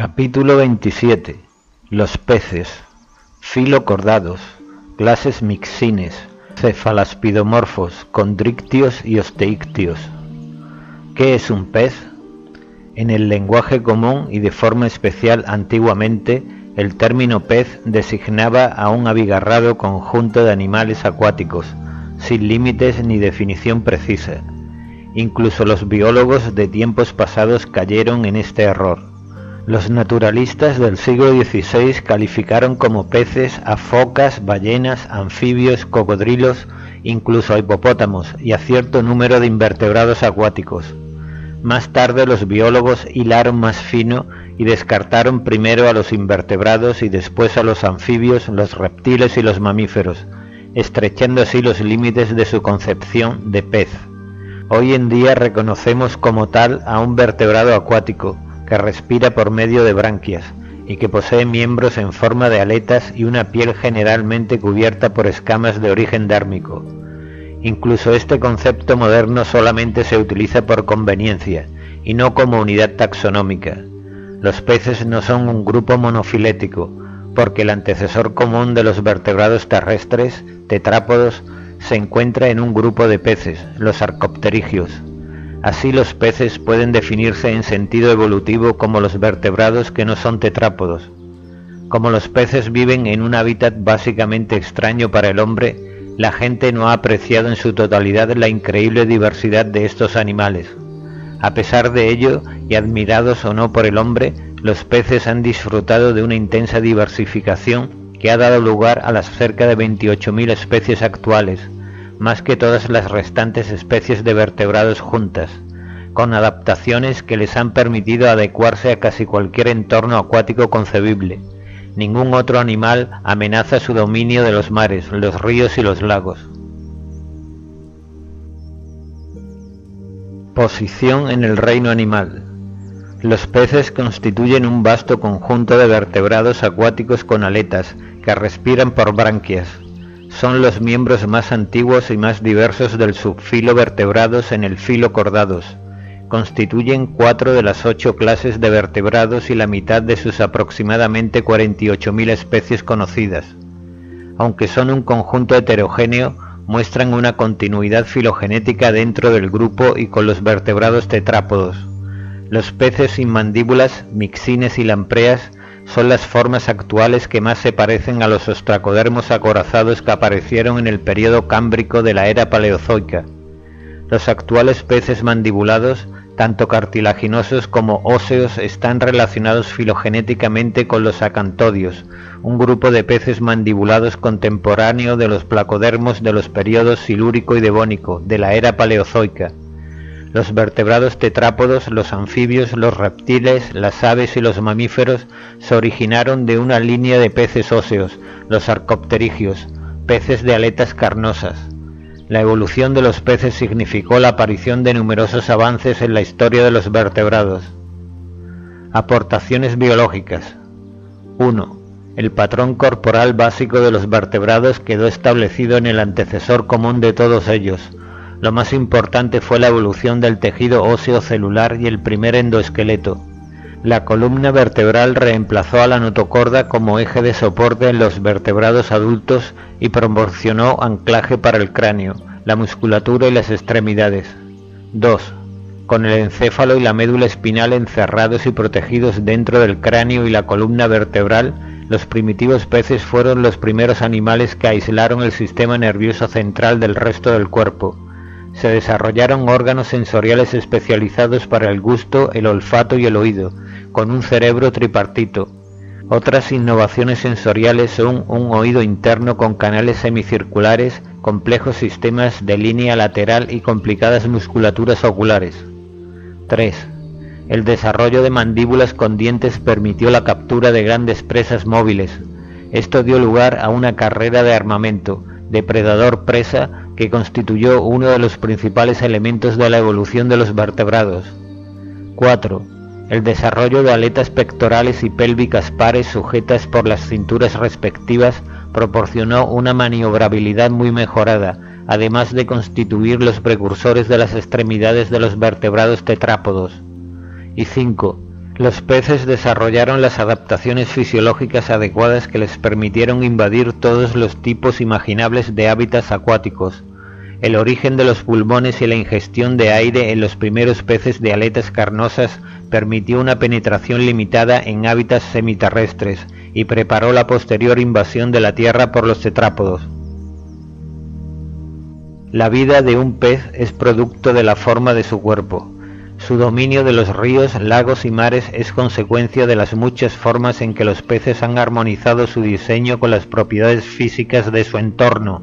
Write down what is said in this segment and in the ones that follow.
Capítulo 27. Los peces. Filocordados. Clases mixines. Cefalaspidomorfos, condrictios y osteíctios. ¿Qué es un pez? En el lenguaje común y de forma especial antiguamente, el término pez designaba a un abigarrado conjunto de animales acuáticos, sin límites ni definición precisa. Incluso los biólogos de tiempos pasados cayeron en este error. Los naturalistas del siglo XVI calificaron como peces a focas, ballenas, anfibios, cocodrilos, incluso a hipopótamos y a cierto número de invertebrados acuáticos. Más tarde los biólogos hilaron más fino y descartaron primero a los invertebrados y después a los anfibios, los reptiles y los mamíferos, estrechando así los límites de su concepción de pez. Hoy en día reconocemos como tal a un vertebrado acuático, que respira por medio de branquias y que posee miembros en forma de aletas y una piel generalmente cubierta por escamas de origen dérmico. Incluso este concepto moderno solamente se utiliza por conveniencia y no como unidad taxonómica. Los peces no son un grupo monofilético, porque el antecesor común de los vertebrados terrestres, tetrápodos, se encuentra en un grupo de peces, los arcopterigios. Así los peces pueden definirse en sentido evolutivo como los vertebrados que no son tetrápodos. Como los peces viven en un hábitat básicamente extraño para el hombre, la gente no ha apreciado en su totalidad la increíble diversidad de estos animales. A pesar de ello, y admirados o no por el hombre, los peces han disfrutado de una intensa diversificación que ha dado lugar a las cerca de 28.000 especies actuales, más que todas las restantes especies de vertebrados juntas, con adaptaciones que les han permitido adecuarse a casi cualquier entorno acuático concebible. Ningún otro animal amenaza su dominio de los mares, los ríos y los lagos. Posición en el reino animal. Los peces constituyen un vasto conjunto de vertebrados acuáticos con aletas, que respiran por branquias. Son los miembros más antiguos y más diversos del subfilo vertebrados en el filocordados. Constituyen 4 de las 8 clases de vertebrados y la mitad de sus aproximadamente 48.000 especies conocidas. Aunque son un conjunto heterogéneo, muestran una continuidad filogenética dentro del grupo y con los vertebrados tetrápodos. Los peces sin mandíbulas, mixines y lampreas, son las formas actuales que más se parecen a los ostracodermos acorazados que aparecieron en el período cámbrico de la era paleozoica. Los actuales peces mandibulados, tanto cartilaginosos como óseos, están relacionados filogenéticamente con los acantodios, un grupo de peces mandibulados contemporáneo de los placodermos de los períodos silúrico y devónico de la era paleozoica. Los vertebrados tetrápodos, los anfibios, los reptiles, las aves y los mamíferos se originaron de una línea de peces óseos, los arcopterigios, peces de aletas carnosas. La evolución de los peces significó la aparición de numerosos avances en la historia de los vertebrados. Aportaciones biológicas. 1. El patrón corporal básico de los vertebrados quedó establecido en el antecesor común de todos ellos. Lo más importante fue la evolución del tejido óseo celular y el primer endoesqueleto. La columna vertebral reemplazó a la notocorda como eje de soporte en los vertebrados adultos y proporcionó anclaje para el cráneo, la musculatura y las extremidades. 2. Con el encéfalo y la médula espinal encerrados y protegidos dentro del cráneo y la columna vertebral, los primitivos peces fueron los primeros animales que aislaron el sistema nervioso central del resto del cuerpo. Se desarrollaron órganos sensoriales especializados para el gusto, el olfato y el oído, con un cerebro tripartito. Otras innovaciones sensoriales son un oído interno con canales semicirculares, complejos sistemas de línea lateral y complicadas musculaturas oculares. 3. El desarrollo de mandíbulas con dientes permitió la captura de grandes presas móviles. Esto dio lugar a una carrera de armamento, depredador-presa, que constituyó uno de los principales elementos de la evolución de los vertebrados. 4. El desarrollo de aletas pectorales y pélvicas pares sujetas por las cinturas respectivas proporcionó una maniobrabilidad muy mejorada, además de constituir los precursores de las extremidades de los vertebrados tetrápodos. Y 5. Los peces desarrollaron las adaptaciones fisiológicas adecuadas que les permitieron invadir todos los tipos imaginables de hábitats acuáticos. El origen de los pulmones y la ingestión de aire en los primeros peces de aletas carnosas permitió una penetración limitada en hábitats semiterrestres y preparó la posterior invasión de la Tierra por los tetrápodos. La vida de un pez es producto de la forma de su cuerpo. Su dominio de los ríos, lagos y mares es consecuencia de las muchas formas en que los peces han armonizado su diseño con las propiedades físicas de su entorno.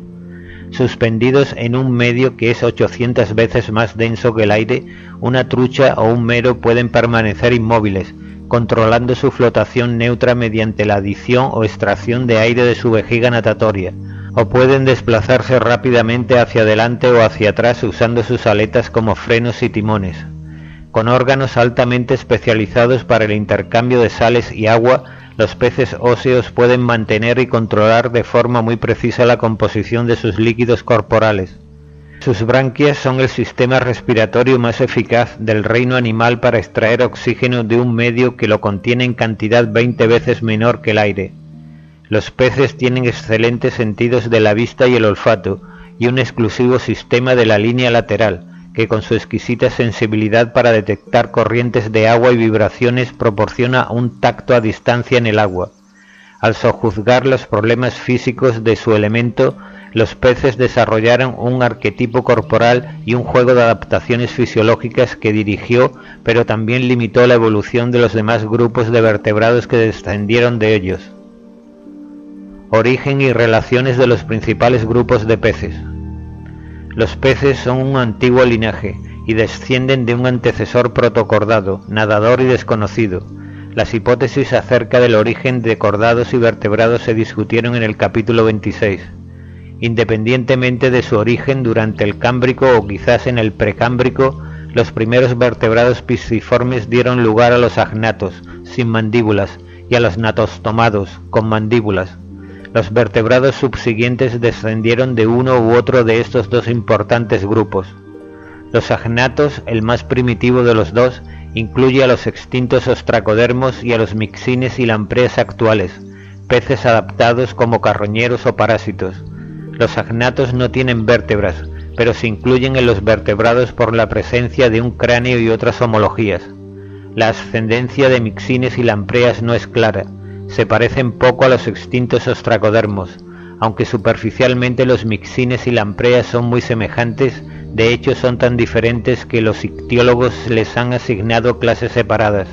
Suspendidos en un medio que es 800 veces más denso que el aire, una trucha o un mero pueden permanecer inmóviles, controlando su flotación neutra mediante la adición o extracción de aire de su vejiga natatoria, o pueden desplazarse rápidamente hacia adelante o hacia atrás usando sus aletas como frenos y timones. Con órganos altamente especializados para el intercambio de sales y agua, los peces óseos pueden mantener y controlar de forma muy precisa la composición de sus líquidos corporales. Sus branquias son el sistema respiratorio más eficaz del reino animal para extraer oxígeno de un medio que lo contiene en cantidad 20 veces menor que el aire. Los peces tienen excelentes sentidos de la vista y el olfato, y un exclusivo sistema de la línea lateral, que con su exquisita sensibilidad para detectar corrientes de agua y vibraciones proporciona un tacto a distancia en el agua. Al sojuzgar los problemas físicos de su elemento, los peces desarrollaron un arquetipo corporal y un juego de adaptaciones fisiológicas que dirigió, pero también limitó la evolución de los demás grupos de vertebrados que descendieron de ellos. Origen y relaciones de los principales grupos de peces. Los peces son un antiguo linaje y descienden de un antecesor protocordado, nadador y desconocido. Las hipótesis acerca del origen de cordados y vertebrados se discutieron en el capítulo 26. Independientemente de su origen durante el Cámbrico o quizás en el Precámbrico, los primeros vertebrados pisciformes dieron lugar a los agnatos, sin mandíbulas, y a los natostomados, con mandíbulas. Los vertebrados subsiguientes descendieron de uno u otro de estos dos importantes grupos. Los agnatos, el más primitivo de los dos, incluye a los extintos ostracodermos y a los mixines y lampreas actuales, peces adaptados como carroñeros o parásitos. Los agnatos no tienen vértebras, pero se incluyen en los vertebrados por la presencia de un cráneo y otras homologías. La ascendencia de mixines y lampreas no es clara. Se parecen poco a los extintos ostracodermos, aunque superficialmente los mixines y lampreas son muy semejantes. De hecho son tan diferentes que los ictiólogos les han asignado clases separadas.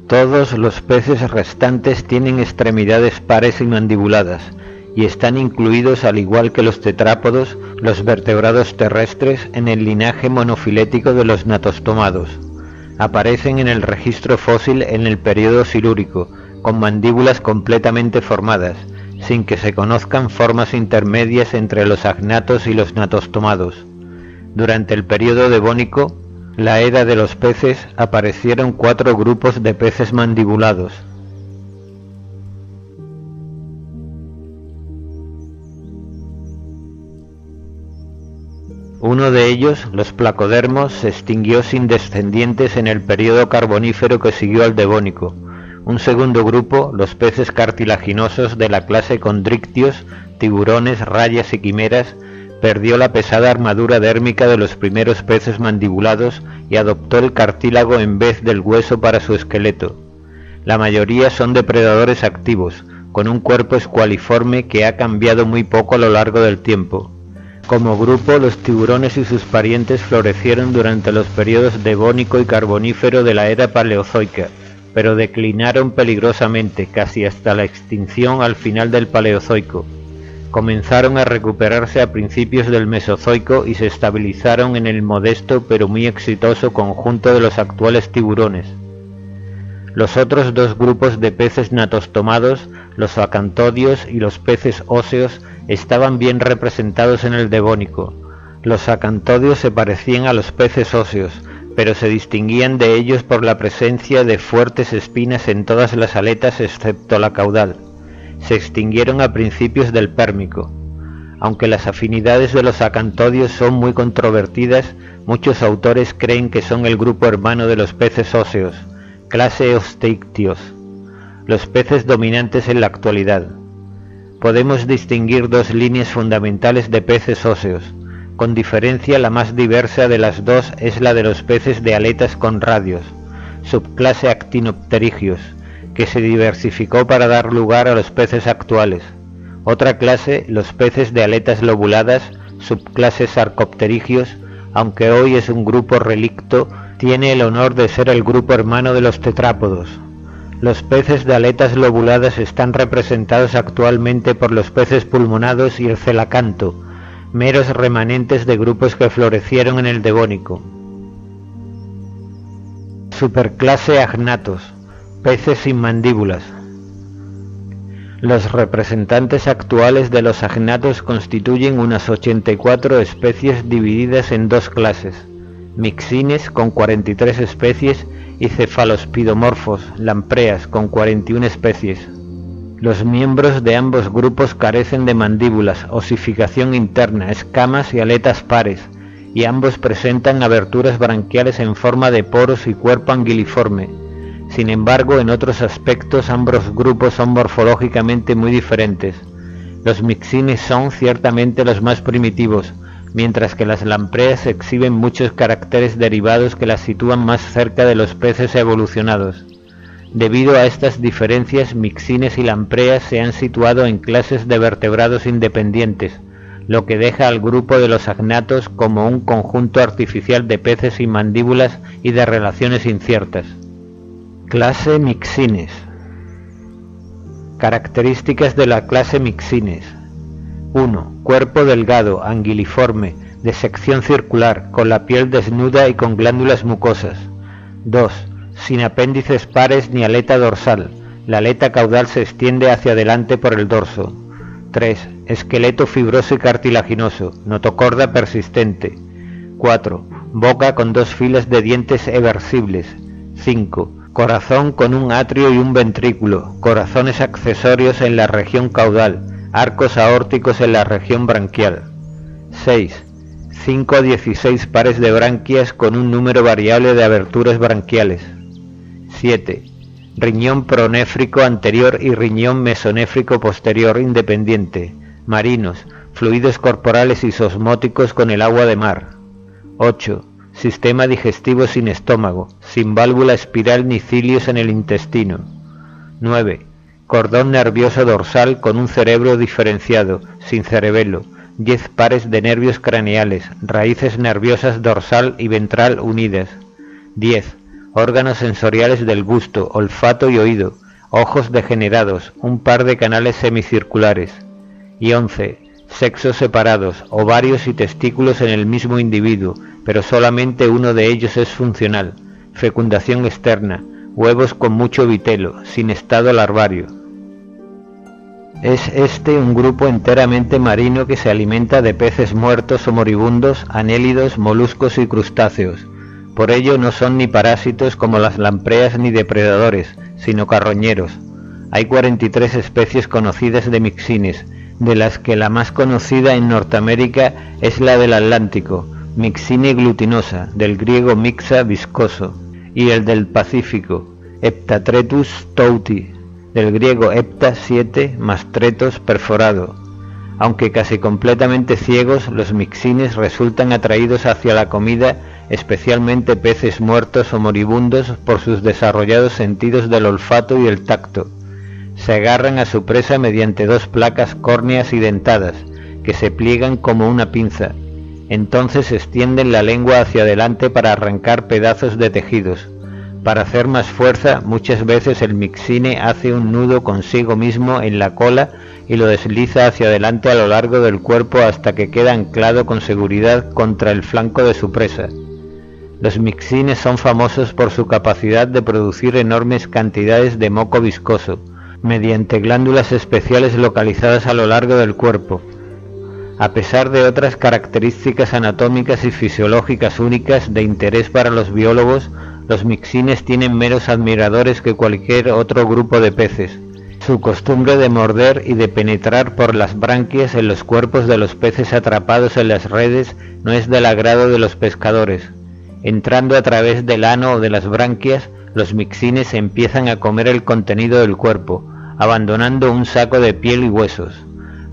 Todos los peces restantes tienen extremidades pares y mandibuladas, y están incluidos, al igual que los tetrápodos, los vertebrados terrestres, en el linaje monofilético de los natostomados. Aparecen en el registro fósil en el período silúrico, con mandíbulas completamente formadas, sin que se conozcan formas intermedias entre los agnatos y los natostomados. Durante el período devónico, la era de los peces, aparecieron 4 grupos de peces mandibulados. Uno de ellos, los placodermos, se extinguió sin descendientes en el período carbonífero que siguió al devónico. Un segundo grupo, los peces cartilaginosos de la clase condrictios, tiburones, rayas y quimeras, perdió la pesada armadura dérmica de los primeros peces mandibulados y adoptó el cartílago en vez del hueso para su esqueleto. La mayoría son depredadores activos, con un cuerpo escualiforme que ha cambiado muy poco a lo largo del tiempo. Como grupo, los tiburones y sus parientes florecieron durante los periodos devónico y carbonífero de la era paleozoica, pero declinaron peligrosamente, casi hasta la extinción al final del Paleozoico. Comenzaron a recuperarse a principios del Mesozoico y se estabilizaron en el modesto pero muy exitoso conjunto de los actuales tiburones. Los otros 2 grupos de peces natostomados, los acantodios y los peces óseos, estaban bien representados en el devónico. Los acantodios se parecían a los peces óseos, pero se distinguían de ellos por la presencia de fuertes espinas en todas las aletas excepto la caudal. Se extinguieron a principios del Pérmico. Aunque las afinidades de los acantodios son muy controvertidas, muchos autores creen que son el grupo hermano de los peces óseos. Clase Osteichthyos. Los peces dominantes en la actualidad. Podemos distinguir dos líneas fundamentales de peces óseos. Con diferencia, la más diversa de las dos es la de los peces de aletas con radios, subclase Actinopterigios, que se diversificó para dar lugar a los peces actuales. Otra clase, los peces de aletas lobuladas, subclase Sarcopterigios, aunque hoy es un grupo relicto, tiene el honor de ser el grupo hermano de los tetrápodos. Los peces de aletas lobuladas están representados actualmente por los peces pulmonados y el celacanto, meros remanentes de grupos que florecieron en el Devónico. Superclase Agnatos, peces sin mandíbulas. Los representantes actuales de los agnatos constituyen unas 84 especies divididas en dos clases, mixines con 43 especies y cefalospidomorfos, lampreas con 41 especies. Los miembros de ambos grupos carecen de mandíbulas, osificación interna, escamas y aletas pares, y ambos presentan aberturas branquiales en forma de poros y cuerpo anguiliforme. Sin embargo, en otros aspectos ambos grupos son morfológicamente muy diferentes. Los mixines son ciertamente los más primitivos, mientras que las lampreas exhiben muchos caracteres derivados que las sitúan más cerca de los peces evolucionados. Debido a estas diferencias, mixines y lampreas se han situado en clases de vertebrados independientes, lo que deja al grupo de los agnatos como un conjunto artificial de peces sin mandíbulas y de relaciones inciertas. Clase Mixines. Características de la clase Mixines. 1. Cuerpo delgado, anguiliforme, de sección circular, con la piel desnuda y con glándulas mucosas. 2. Sin apéndices pares ni aleta dorsal. La aleta caudal se extiende hacia adelante por el dorso. 3. Esqueleto fibroso y cartilaginoso, notocorda persistente. 4. Boca con dos filas de dientes eversibles. 5. Corazón con un atrio y un ventrículo, corazones accesorios en la región caudal, arcos aórticos en la región branquial. 6. 5 a 16 pares de branquias con un número variable de aberturas branquiales. 7. Riñón pronéfrico anterior y riñón mesonéfrico posterior independiente, marinos, fluidos corporales isosmóticos con el agua de mar. 8. Sistema digestivo sin estómago, sin válvula espiral ni cilios en el intestino. 9. Cordón nervioso dorsal con un cerebro diferenciado, sin cerebelo, 10 pares de nervios craneales, raíces nerviosas dorsal y ventral unidas. 10. Órganos sensoriales del gusto, olfato y oído, ojos degenerados, un par de canales semicirculares. Y 11. Sexos separados, ovarios y testículos en el mismo individuo, pero solamente uno de ellos es funcional, fecundación externa, huevos con mucho vitelo, sin estado larvario. Es este un grupo enteramente marino que se alimenta de peces muertos o moribundos, anélidos, moluscos y crustáceos. Por ello no son ni parásitos como las lampreas ni depredadores, sino carroñeros. Hay 43 especies conocidas de mixines, de las que la más conocida en Norteamérica es la del Atlántico, Mixine glutinosa, del griego mixa, viscoso, y el del Pacífico, Heptatretus touti, del griego hepta, 7, más tretos, perforado. Aunque casi completamente ciegos, los mixines resultan atraídos hacia la comida, especialmente peces muertos o moribundos, por sus desarrollados sentidos del olfato y el tacto. Se agarran a su presa mediante dos placas córneas y dentadas, que se pliegan como una pinza. Entonces extienden la lengua hacia adelante para arrancar pedazos de tejidos. Para hacer más fuerza, muchas veces el mixine hace un nudo consigo mismo en la cola y lo desliza hacia adelante a lo largo del cuerpo hasta que queda anclado con seguridad contra el flanco de su presa. Los mixines son famosos por su capacidad de producir enormes cantidades de moco viscoso, mediante glándulas especiales localizadas a lo largo del cuerpo. A pesar de otras características anatómicas y fisiológicas únicas de interés para los biólogos, los mixines tienen menos admiradores que cualquier otro grupo de peces. Su costumbre de morder y de penetrar por las branquias en los cuerpos de los peces atrapados en las redes no es del agrado de los pescadores. Entrando a través del ano o de las branquias, los mixines empiezan a comer el contenido del cuerpo, abandonando un saco de piel y huesos.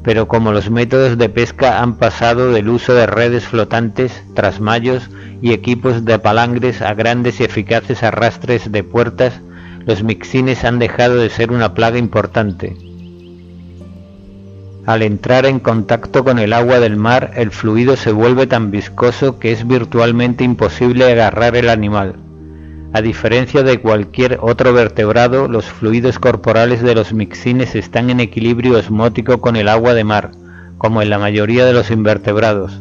Pero como los métodos de pesca han pasado del uso de redes flotantes, trasmayos y equipos de palangres a grandes y eficaces arrastres de puertas, los mixines han dejado de ser una plaga importante. Al entrar en contacto con el agua del mar, el fluido se vuelve tan viscoso que es virtualmente imposible agarrar el animal. A diferencia de cualquier otro vertebrado, los fluidos corporales de los mixines están en equilibrio osmótico con el agua de mar, como en la mayoría de los invertebrados.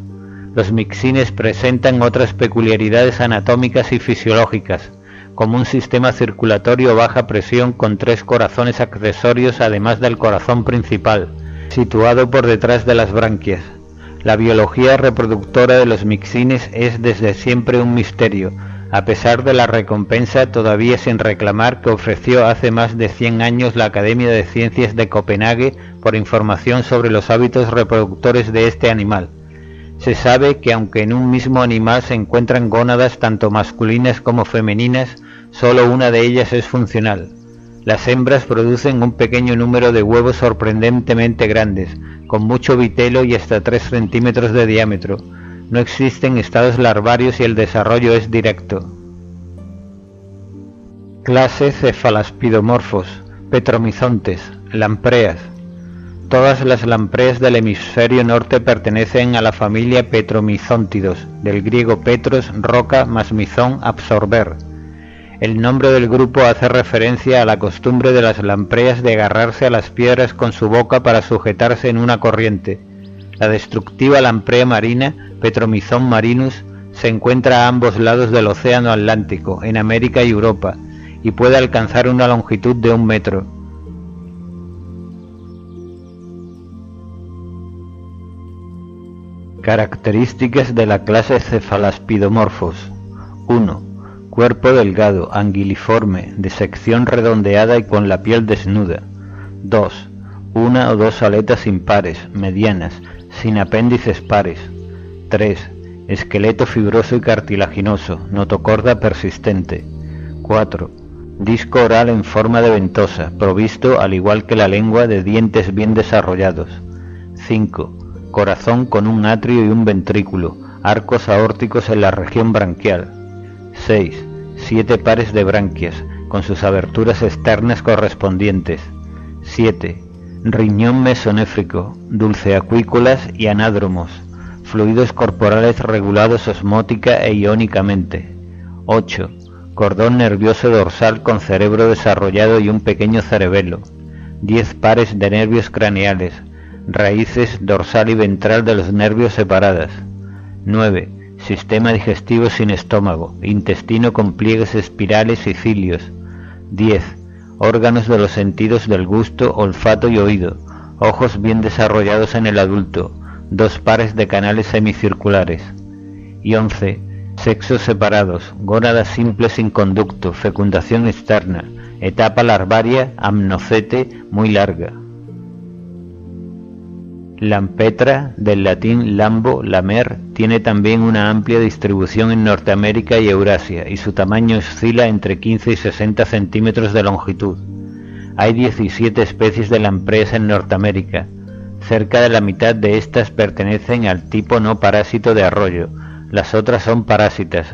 Los mixines presentan otras peculiaridades anatómicas y fisiológicas, como un sistema circulatorio a baja presión con 3 corazones accesorios además del corazón principal, situado por detrás de las branquias. La biología reproductora de los mixines es desde siempre un misterio, a pesar de la recompensa todavía sin reclamar que ofreció hace más de 100 años la Academia de Ciencias de Copenhague por información sobre los hábitos reproductores de este animal. Se sabe que aunque en un mismo animal se encuentran gónadas tanto masculinas como femeninas, solo una de ellas es funcional. Las hembras producen un pequeño número de huevos sorprendentemente grandes, con mucho vitelo y hasta 3 centímetros de diámetro. No existen estados larvarios y el desarrollo es directo. Clase Cephalaspidomorphos, Petromizontes, lampreas. Todas las lampreas del hemisferio norte pertenecen a la familia Petromizontidos, del griego petros, roca, más mizón, absorber. El nombre del grupo hace referencia a la costumbre de las lampreas de agarrarse a las piedras con su boca para sujetarse en una corriente. La destructiva lamprea marina, Petromizon marinus, se encuentra a ambos lados del océano Atlántico, en América y Europa, y puede alcanzar una longitud de 1 metro. Características de la clase Cephalaspidomorphos. 1. Cuerpo delgado, anguiliforme, de sección redondeada y con la piel desnuda. 2. 1 o 2 aletas impares, medianas, sin apéndices pares. 3. Esqueleto fibroso y cartilaginoso, notocorda persistente. 4. Disco oral en forma de ventosa, provisto, al igual que la lengua, de dientes bien desarrollados. 5. Corazón con un atrio y un ventrículo, arcos aórticos en la región branquial. 6. 7 pares de branquias, con sus aberturas externas correspondientes. 7. Riñón mesonéfrico, dulceacuícolas y anádromos, fluidos corporales regulados osmótica e iónicamente. 8. Cordón nervioso dorsal con cerebro desarrollado y un pequeño cerebelo. 10 pares de nervios craneales, raíces dorsal y ventral de los nervios separadas. 9. Sistema digestivo sin estómago, intestino con pliegues espirales y cilios. 10. Órganos de los sentidos del gusto, olfato y oído, ojos bien desarrollados en el adulto, 2 pares de canales semicirculares. Y 11. Sexos separados, gónadas simples sin conducto, fecundación externa, etapa larvaria, amnocete muy larga. Lampetra, del latín lambo, lamer, tiene también una amplia distribución en Norteamérica y Eurasia, y su tamaño oscila entre 15 y 60 centímetros de longitud. Hay 17 especies de lampreas en Norteamérica. Cerca de la mitad de estas pertenecen al tipo no parásito de arroyo, las otras son parásitas.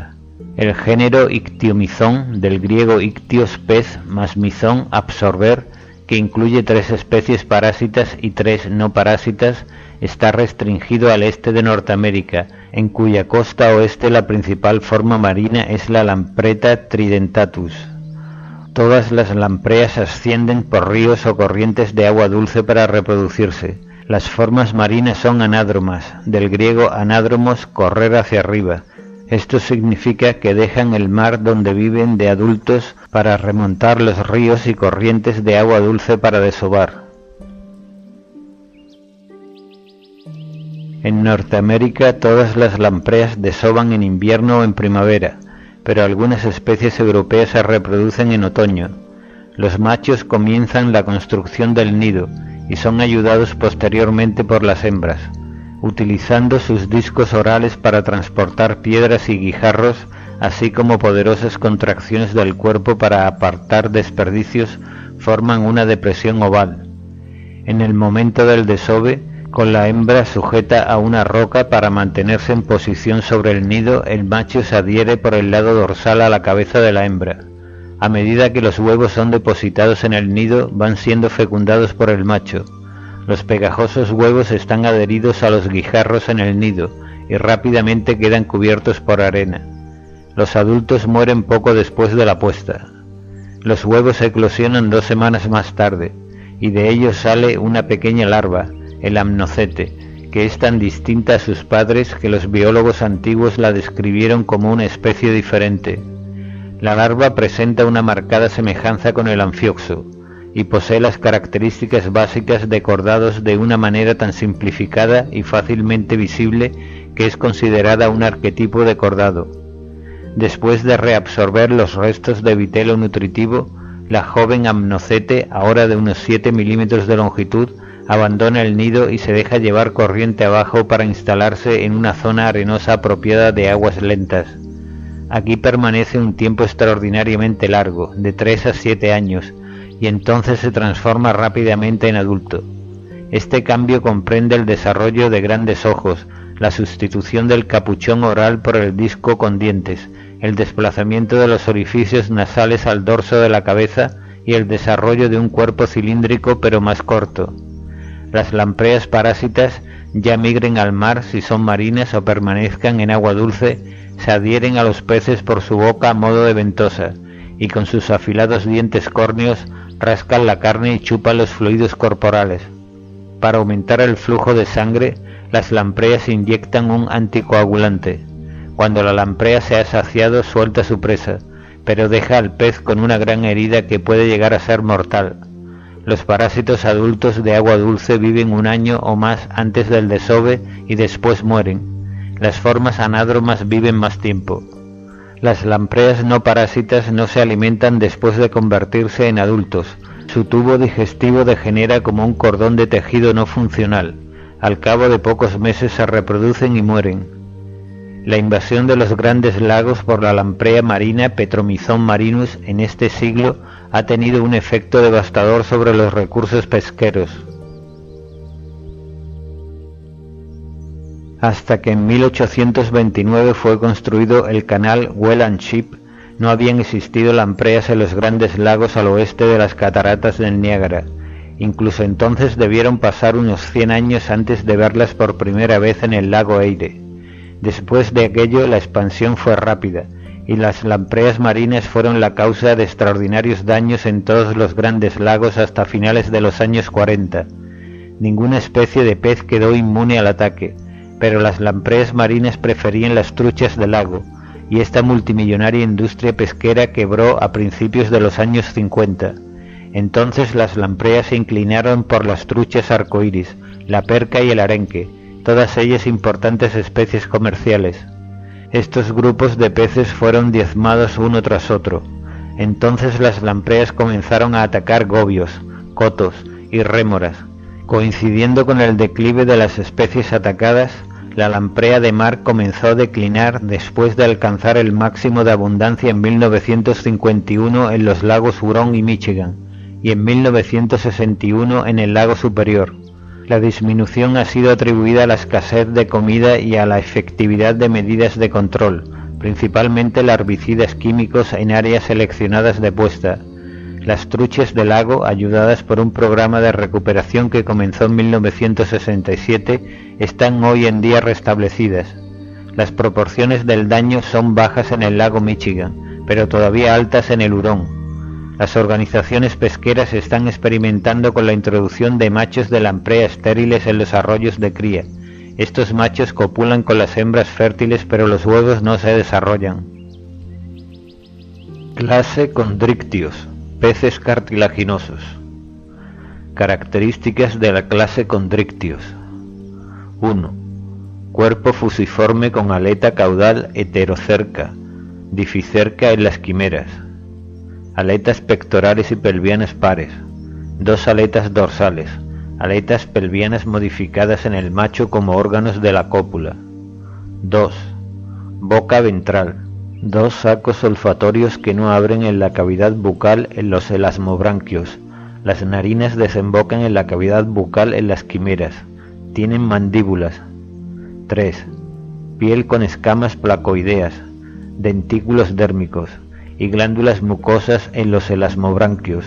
El género Ictiomyzon, del griego ictios pez, más mizón absorber, que incluye 3 especies parásitas y 3 no parásitas, está restringido al este de Norteamérica, en cuya costa oeste la principal forma marina es la lampreta tridentatus. Todas las lampreas ascienden por ríos o corrientes de agua dulce para reproducirse. Las formas marinas son anádromas, del griego anádromos, correr hacia arriba. Esto significa que dejan el mar donde viven de adultos para remontar los ríos y corrientes de agua dulce para desovar. En Norteamérica todas las lampreas desovan en invierno o en primavera, pero algunas especies europeas se reproducen en otoño. Los machos comienzan la construcción del nido y son ayudados posteriormente por las hembras, utilizando sus discos orales para transportar piedras y guijarros así como poderosas contracciones del cuerpo para apartar desperdicios, forman una depresión oval. En el momento del desove, con la hembra sujeta a una roca para mantenerse en posición sobre el nido, el macho se adhiere por el lado dorsal a la cabeza de la hembra. A medida que los huevos son depositados en el nido, van siendo fecundados por el macho. Los pegajosos huevos están adheridos a los guijarros en el nido y rápidamente quedan cubiertos por arena. Los adultos mueren poco después de la puesta. Los huevos eclosionan 2 semanas más tarde, y de ellos sale una pequeña larva, el amnocete, que es tan distinta a sus padres que los biólogos antiguos la describieron como una especie diferente. La larva presenta una marcada semejanza con el anfioxo, y posee las características básicas de cordados de una manera tan simplificada y fácilmente visible que es considerada un arquetipo de cordado. Después de reabsorber los restos de vitelo nutritivo, la joven amnocete, ahora de unos 7 milímetros de longitud, abandona el nido y se deja llevar corriente abajo para instalarse en una zona arenosa apropiada de aguas lentas. Aquí permanece un tiempo extraordinariamente largo, de 3 a 7 años, y entonces se transforma rápidamente en adulto. Este cambio comprende el desarrollo de grandes ojos, la sustitución del capuchón oral por el disco con dientes, el desplazamiento de los orificios nasales al dorso de la cabeza y el desarrollo de un cuerpo cilíndrico pero más corto. Las lampreas parásitas, ya migren al mar si son marinas o permanezcan en agua dulce, se adhieren a los peces por su boca a modo de ventosa, y con sus afilados dientes córneos rascan la carne y chupan los fluidos corporales. Para aumentar el flujo de sangre, las lampreas inyectan un anticoagulante. Cuando la lamprea se ha saciado, suelta su presa, pero deja al pez con una gran herida que puede llegar a ser mortal. Los parásitos adultos de agua dulce viven 1 año o más antes del desove y después mueren. Las formas anádromas viven más tiempo. Las lampreas no parásitas no se alimentan después de convertirse en adultos. Su tubo digestivo degenera como un cordón de tejido no funcional. Al cabo de pocos meses se reproducen y mueren. La invasión de los grandes lagos por la lamprea marina Petromyzon marinus en este siglo ha tenido un efecto devastador sobre los recursos pesqueros. Hasta que en 1829 fue construido el canal Welland Ship, no habían existido lampreas en los grandes lagos al oeste de las cataratas del Niágara. Incluso entonces debieron pasar unos 100 años antes de verlas por primera vez en el lago Eire. Después de aquello la expansión fue rápida, y las lampreas marinas fueron la causa de extraordinarios daños en todos los grandes lagos hasta finales de los años 40. Ninguna especie de pez quedó inmune al ataque, pero las lampreas marinas preferían las truchas del lago, y esta multimillonaria industria pesquera quebró a principios de los años 50. Entonces las lampreas se inclinaron por las truchas arcoíris, la perca y el arenque, todas ellas importantes especies comerciales. Estos grupos de peces fueron diezmados uno tras otro. Entonces las lampreas comenzaron a atacar gobios, cotos y rémoras. Coincidiendo con el declive de las especies atacadas, la lamprea de mar comenzó a declinar después de alcanzar el máximo de abundancia en 1951 en los lagos Huron y Michigan, y en 1961 en el lago Superior. La disminución ha sido atribuida a la escasez de comida y a la efectividad de medidas de control, principalmente larvicidas químicos en áreas seleccionadas de puesta. Las truchas del lago, ayudadas por un programa de recuperación que comenzó en 1967, están hoy en día restablecidas. Las proporciones del daño son bajas en el lago Michigan, pero todavía altas en el Hurón. Las organizaciones pesqueras están experimentando con la introducción de machos de lamprea estériles en los arroyos de cría. Estos machos copulan con las hembras fértiles, pero los huevos no se desarrollan. Clase Chondrictios, peces cartilaginosos. Características de la clase Chondrictios. 1. Cuerpo fusiforme con aleta caudal heterocerca, dificerca en las quimeras. Aletas pectorales y pelvianas pares, 2 aletas dorsales, aletas pelvianas modificadas en el macho como órganos de la cópula. 2. Boca ventral, Dos sacos olfatorios que no abren en la cavidad bucal en los elasmobranquios. Las narinas desembocan en la cavidad bucal en las quimeras. Tienen mandíbulas. 3. Piel con escamas placoideas, dentículos dérmicos y glándulas mucosas en los elasmobranquios.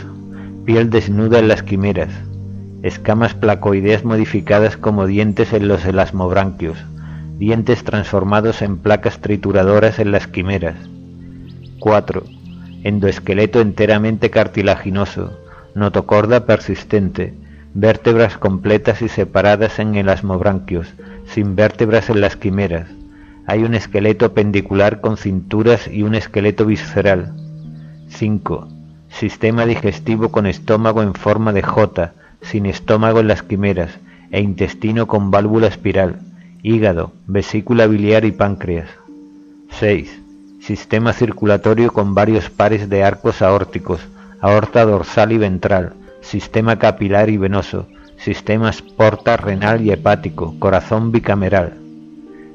Piel desnuda en las quimeras. Escamas placoideas modificadas como dientes en los elasmobranquios. Dientes transformados en placas trituradoras en las quimeras. 4. Endoesqueleto enteramente cartilaginoso, notocorda persistente, vértebras completas y separadas en elasmobranquios, sin vértebras en las quimeras. Hay un esqueleto pendicular con cinturas y un esqueleto visceral. 5. Sistema digestivo con estómago en forma de J, sin estómago en las quimeras, e intestino con válvula espiral. Hígado, vesícula biliar y páncreas. 6. Sistema circulatorio con varios pares de arcos aórticos, aorta dorsal y ventral, sistema capilar y venoso, sistemas porta, renal y hepático, corazón bicameral.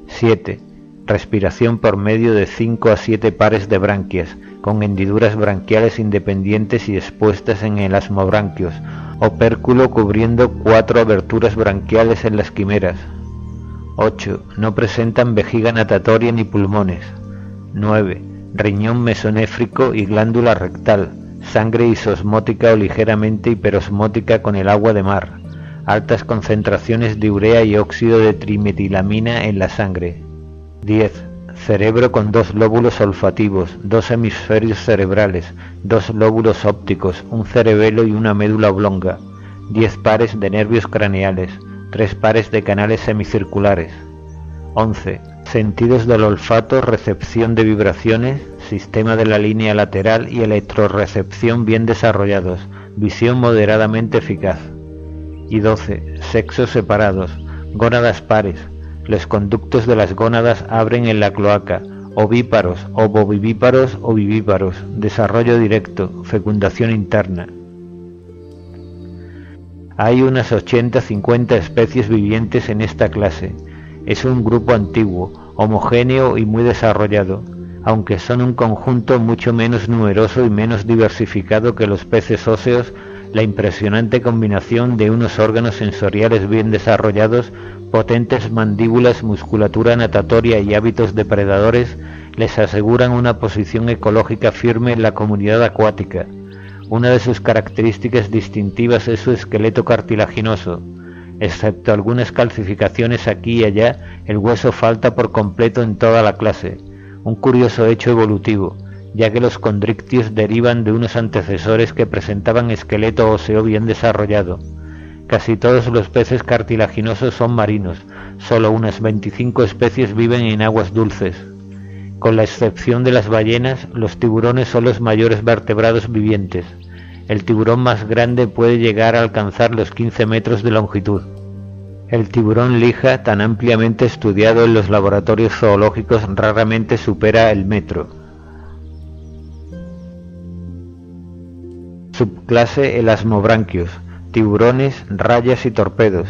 7. Respiración por medio de 5 a 7 pares de branquias, con hendiduras branquiales independientes y expuestas en elasmobranquios, opérculo cubriendo 4 aberturas branquiales en las quimeras. 8. No presentan vejiga natatoria ni pulmones. 9. Riñón mesonéfrico y glándula rectal, sangre isosmótica o ligeramente hiperosmótica con el agua de mar, altas concentraciones de urea y óxido de trimetilamina en la sangre. 10. Cerebro con 2 lóbulos olfativos, 2 hemisferios cerebrales, 2 lóbulos ópticos, un cerebelo y una médula oblonga, 10 pares de nervios craneales, 3 pares de canales semicirculares. 11. Sentidos del olfato, recepción de vibraciones, sistema de la línea lateral y electrorecepción bien desarrollados, visión moderadamente eficaz. Y 12. Sexos separados, gónadas pares, los conductos de las gónadas abren en la cloaca, ovíparos, ovovivíparos o vivíparos, desarrollo directo, fecundación interna. Hay unas 80-50 especies vivientes en esta clase. Es un grupo antiguo, homogéneo y muy desarrollado, aunque son un conjunto mucho menos numeroso y menos diversificado que los peces óseos. La impresionante combinación de unos órganos sensoriales bien desarrollados, potentes mandíbulas, musculatura natatoria y hábitos depredadores les aseguran una posición ecológica firme en la comunidad acuática. Una de sus características distintivas es su esqueleto cartilaginoso. Excepto algunas calcificaciones aquí y allá, el hueso falta por completo en toda la clase, un curioso hecho evolutivo, ya que los condrictios derivan de unos antecesores que presentaban esqueleto óseo bien desarrollado. Casi todos los peces cartilaginosos son marinos, solo unas 25 especies viven en aguas dulces. Con la excepción de las ballenas, los tiburones son los mayores vertebrados vivientes. El tiburón más grande puede llegar a alcanzar los 15 metros de longitud. El tiburón lija, tan ampliamente estudiado en los laboratorios zoológicos, raramente supera el metro. Subclase elasmobranquios, tiburones, rayas y torpedos.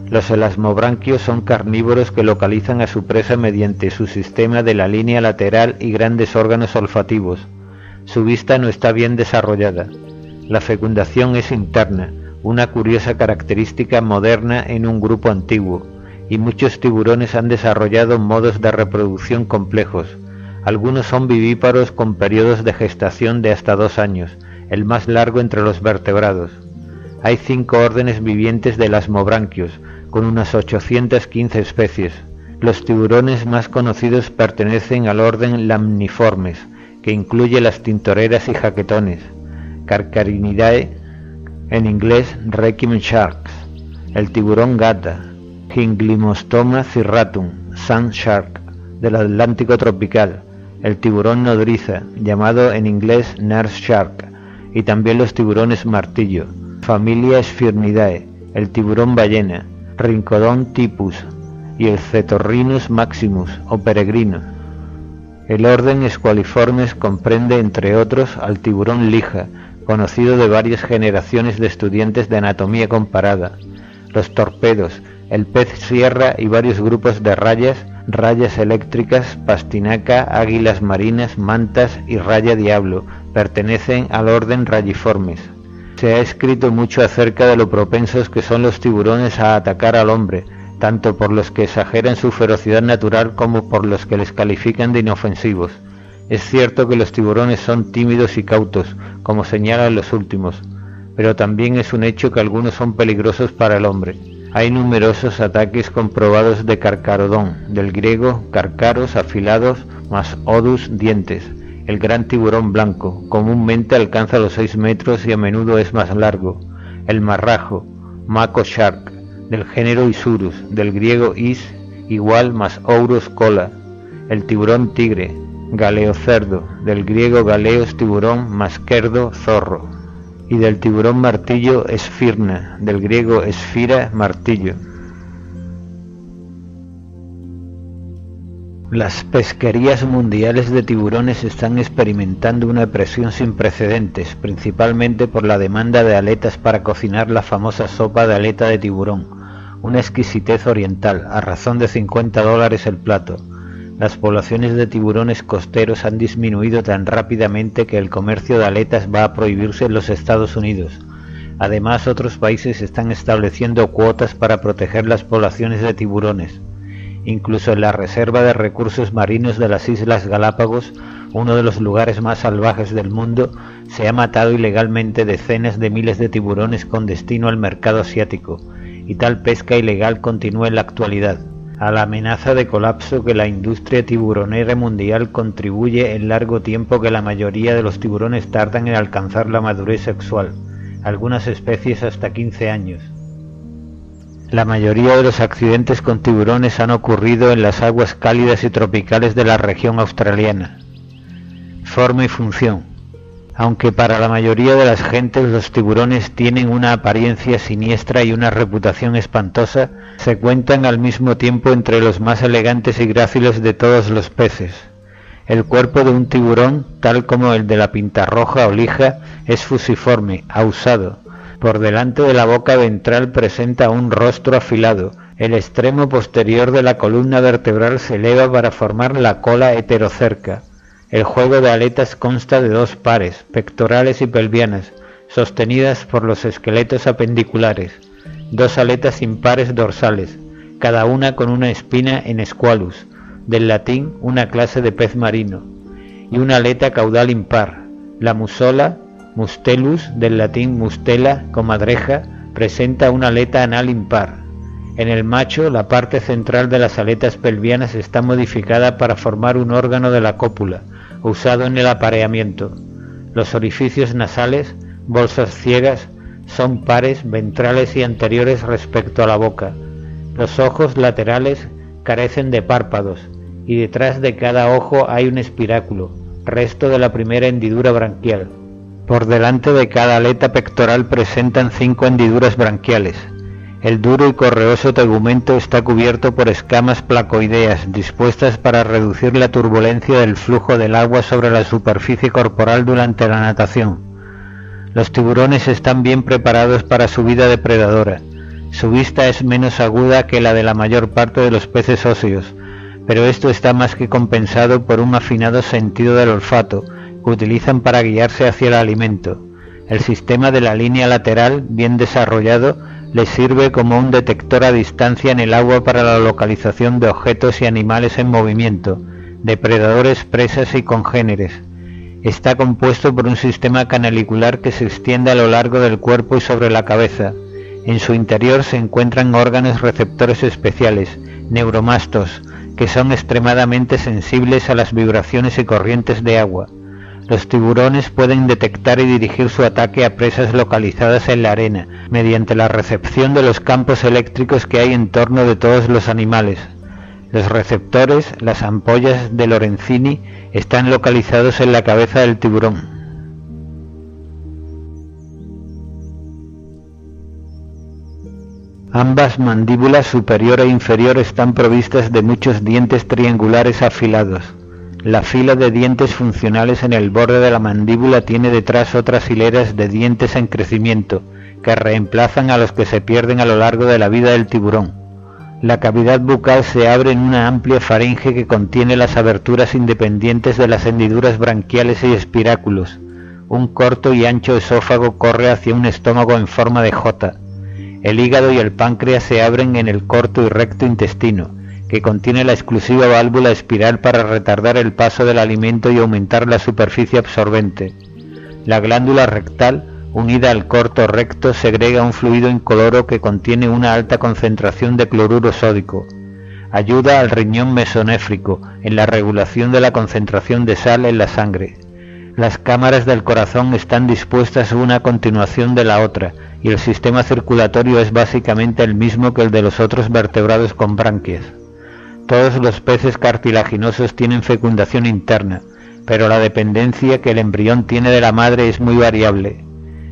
Los elasmobranquios son carnívoros que localizan a su presa mediante su sistema de la línea lateral y grandes órganos olfativos. Su vista no está bien desarrollada. La fecundación es interna, una curiosa característica moderna en un grupo antiguo, y muchos tiburones han desarrollado modos de reproducción complejos. Algunos son vivíparos con periodos de gestación de hasta 2 años, el más largo entre los vertebrados. Hay 5 órdenes vivientes de elasmobranquios, con unas 815 especies. Los tiburones más conocidos pertenecen al orden Lamniformes, que incluye las tintoreras y jaquetones, Carcarinidae, en inglés Requiem Sharks, el tiburón gata, Gymnostoma cirratum, Sand Shark, del Atlántico tropical, el tiburón nodriza, llamado en inglés Nurse Shark, y también los tiburones martillo, familia Sphyrnidae, el tiburón ballena, Rhincodon typus, y el Cetorrhinus maximus, o peregrino. El orden Squaliformes comprende, entre otros, al tiburón lija, conocido de varias generaciones de estudiantes de anatomía comparada, los torpedos, el pez sierra y varios grupos de rayas, rayas eléctricas, pastinaca, águilas marinas, mantas y raya diablo pertenecen al orden Rayiformes. Se ha escrito mucho acerca de lo propensos que son los tiburones a atacar al hombre, tanto por los que exageran su ferocidad natural como por los que les califican de inofensivos. Es cierto que los tiburones son tímidos y cautos, como señalan los últimos, pero también es un hecho que algunos son peligrosos para el hombre. Hay numerosos ataques comprobados de Carcarodón, del griego carcaros, afilados, más odus, dientes. El gran tiburón blanco, comúnmente alcanza los 6 metros y a menudo es más largo. El marrajo, mako shark, del género Isurus, del griego is, igual, más ouros, cola. El tiburón tigre, galeocerdo, del griego galeos, tiburón, más cerdo, zorro. Y del tiburón martillo, esfirna, del griego esfira, martillo. Las pesquerías mundiales de tiburones están experimentando una presión sin precedentes, principalmente por la demanda de aletas para cocinar la famosa sopa de aleta de tiburón, una exquisitez oriental, a razón de $50 el plato. Las poblaciones de tiburones costeros han disminuido tan rápidamente que el comercio de aletas va a prohibirse en los Estados Unidos. Además, otros países están estableciendo cuotas para proteger las poblaciones de tiburones. Incluso en la Reserva de Recursos Marinos de las Islas Galápagos, uno de los lugares más salvajes del mundo, se ha matado ilegalmente decenas de miles de tiburones con destino al mercado asiático, y tal pesca ilegal continúa en la actualidad, a la amenaza de colapso que la industria tiburonera mundial contribuye en largo tiempo que la mayoría de los tiburones tardan en alcanzar la madurez sexual, algunas especies hasta 15 años. La mayoría de los accidentes con tiburones han ocurrido en las aguas cálidas y tropicales de la región australiana. Forma y función. Aunque para la mayoría de las gentes los tiburones tienen una apariencia siniestra y una reputación espantosa, se cuentan al mismo tiempo entre los más elegantes y gráciles de todos los peces. El cuerpo de un tiburón, tal como el de la pintarroja o lija, es fusiforme, ahusado. Por delante de la boca ventral presenta un rostro afilado. El extremo posterior de la columna vertebral se eleva para formar la cola heterocerca. El juego de aletas consta de 2 pares, pectorales y pelvianas, sostenidas por los esqueletos apendiculares, 2 aletas impares dorsales, cada una con una espina en squalus, del latín una clase de pez marino, y una aleta caudal impar. La musola, mustelus, del latín mustela, comadreja, presenta una aleta anal impar. En el macho, la parte central de las aletas pelvianas está modificada para formar un órgano de la cópula, usado en el apareamiento. Los orificios nasales, bolsas ciegas, son pares, ventrales y anteriores respecto a la boca. Los ojos laterales carecen de párpados, y detrás de cada ojo hay un espiráculo, resto de la primera hendidura branquial. Por delante de cada aleta pectoral presentan 5 hendiduras branquiales. El duro y correoso tegumento está cubierto por escamas placoideas, dispuestas para reducir la turbulencia del flujo del agua sobre la superficie corporal durante la natación. Los tiburones están bien preparados para su vida depredadora. Su vista es menos aguda que la de la mayor parte de los peces óseos, pero esto está más que compensado por un afinado sentido del olfato, que utilizan para guiarse hacia el alimento. El sistema de la línea lateral, bien desarrollado, les sirve como un detector a distancia en el agua para la localización de objetos y animales en movimiento, depredadores, presas y congéneres. Está compuesto por un sistema canalicular que se extiende a lo largo del cuerpo y sobre la cabeza. En su interior se encuentran órganos receptores especiales, neuromastos, que son extremadamente sensibles a las vibraciones y corrientes de agua. Los tiburones pueden detectar y dirigir su ataque a presas localizadas en la arena, mediante la recepción de los campos eléctricos que hay en torno de todos los animales. Los receptores, las ampollas de Lorenzini, están localizados en la cabeza del tiburón. Ambas mandíbulas superior e inferior están provistas de muchos dientes triangulares afilados. La fila de dientes funcionales en el borde de la mandíbula tiene detrás otras hileras de dientes en crecimiento, que reemplazan a los que se pierden a lo largo de la vida del tiburón. La cavidad bucal se abre en una amplia faringe que contiene las aberturas independientes de las hendiduras branquiales y espiráculos. Un corto y ancho esófago corre hacia un estómago en forma de J. El hígado y el páncreas se abren en el corto y recto intestino, que contiene la exclusiva válvula espiral para retardar el paso del alimento y aumentar la superficie absorbente. La glándula rectal, unida al corto recto, segrega un fluido incoloro que contiene una alta concentración de cloruro sódico. Ayuda al riñón mesonéfrico en la regulación de la concentración de sal en la sangre. Las cámaras del corazón están dispuestas una a continuación de la otra, y el sistema circulatorio es básicamente el mismo que el de los otros vertebrados con branquias. Todos los peces cartilaginosos tienen fecundación interna, pero la dependencia que el embrión tiene de la madre es muy variable.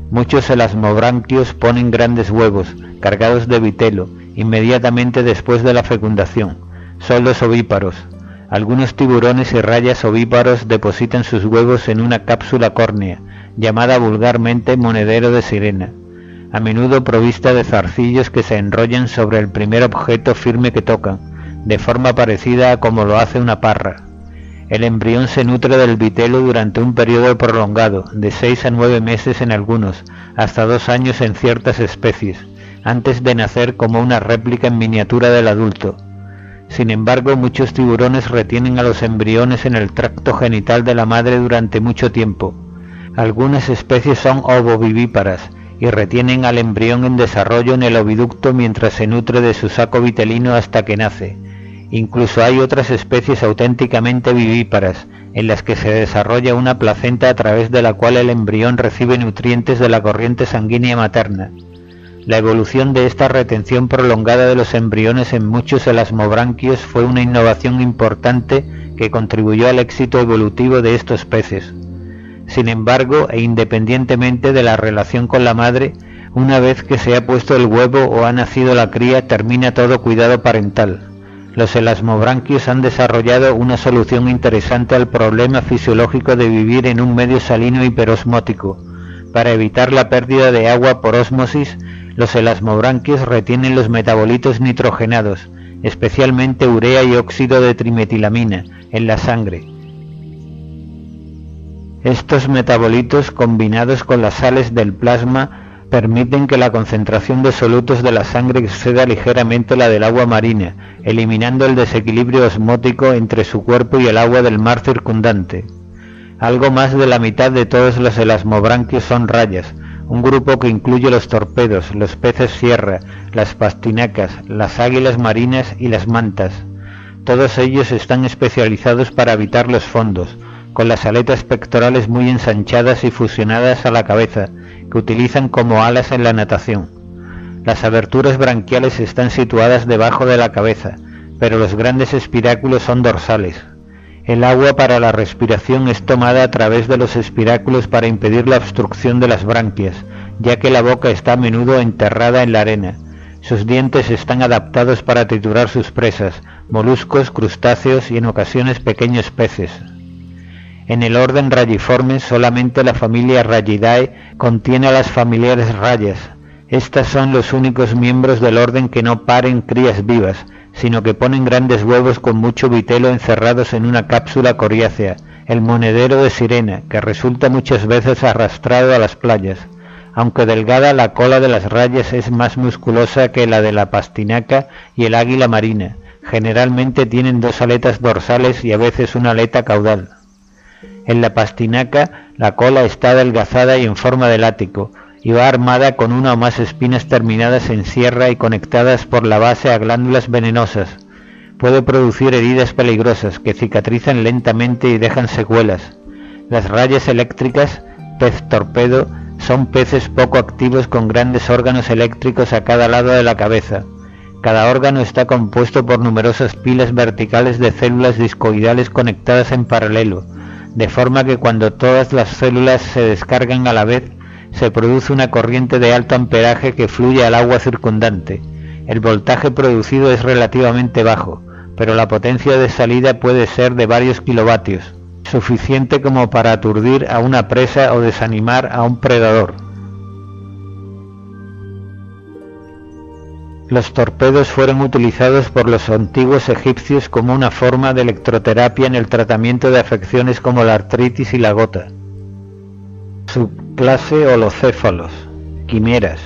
Muchos elasmobranquios ponen grandes huevos, cargados de vitelo, inmediatamente después de la fecundación. Son los ovíparos. Algunos tiburones y rayas ovíparos depositan sus huevos en una cápsula córnea, llamada vulgarmente monedero de sirena, a menudo provista de zarcillos que se enrollan sobre el primer objeto firme que tocan, de forma parecida a como lo hace una parra. El embrión se nutre del vitelo durante un periodo prolongado, de 6 a 9 meses en algunos, hasta 2 años en ciertas especies, antes de nacer como una réplica en miniatura del adulto. Sin embargo, muchos tiburones retienen a los embriones en el tracto genital de la madre durante mucho tiempo. Algunas especies son ovovivíparas y retienen al embrión en desarrollo en el oviducto mientras se nutre de su saco vitelino hasta que nace. Incluso hay otras especies auténticamente vivíparas, en las que se desarrolla una placenta a través de la cual el embrión recibe nutrientes de la corriente sanguínea materna. La evolución de esta retención prolongada de los embriones en muchos elasmobranquios fue una innovación importante que contribuyó al éxito evolutivo de estos peces. Sin embargo, e independientemente de la relación con la madre, una vez que se ha puesto el huevo o ha nacido la cría, termina todo cuidado parental. Los elasmobranquios han desarrollado una solución interesante al problema fisiológico de vivir en un medio salino hiperosmótico. Para evitar la pérdida de agua por ósmosis, los elasmobranquios retienen los metabolitos nitrogenados, especialmente urea y óxido de trimetilamina, en la sangre. Estos metabolitos, combinados con las sales del plasma, permiten que la concentración de solutos de la sangre exceda ligeramente la del agua marina, eliminando el desequilibrio osmótico entre su cuerpo y el agua del mar circundante. Algo más de la mitad de todos los elasmobranquios son rayas, un grupo que incluye los torpedos, los peces sierra, las pastinacas, las águilas marinas y las mantas. Todos ellos están especializados para habitar los fondos, con las aletas pectorales muy ensanchadas y fusionadas a la cabeza, que utilizan como alas en la natación. Las aberturas branquiales están situadas debajo de la cabeza, pero los grandes espiráculos son dorsales. El agua para la respiración es tomada a través de los espiráculos para impedir la obstrucción de las branquias, ya que la boca está a menudo enterrada en la arena. Sus dientes están adaptados para triturar sus presas, moluscos, crustáceos y en ocasiones pequeños peces. En el orden Rayiformes, solamente la familia Rayidae contiene a las familiares rayas. Estas son los únicos miembros del orden que no paren crías vivas, sino que ponen grandes huevos con mucho vitelo encerrados en una cápsula coriácea, el monedero de sirena, que resulta muchas veces arrastrado a las playas. Aunque delgada, la cola de las rayas es más musculosa que la de la pastinaca y el águila marina. Generalmente tienen 2 aletas dorsales y a veces una aleta caudal. En la pastinaca, la cola está adelgazada y en forma de látigo, y va armada con una o más espinas terminadas en sierra y conectadas por la base a glándulas venenosas. Puede producir heridas peligrosas que cicatrizan lentamente y dejan secuelas. Las rayas eléctricas, pez torpedo, son peces poco activos con grandes órganos eléctricos a cada lado de la cabeza. Cada órgano está compuesto por numerosas pilas verticales de células discoidales conectadas en paralelo, de forma que cuando todas las células se descargan a la vez, se produce una corriente de alto amperaje que fluye al agua circundante. El voltaje producido es relativamente bajo, pero la potencia de salida puede ser de varios kilovatios, suficiente como para aturdir a una presa o desanimar a un predador. Los torpedos fueron utilizados por los antiguos egipcios como una forma de electroterapia en el tratamiento de afecciones como la artritis y la gota. Subclase Holocéfalos. Quimeras.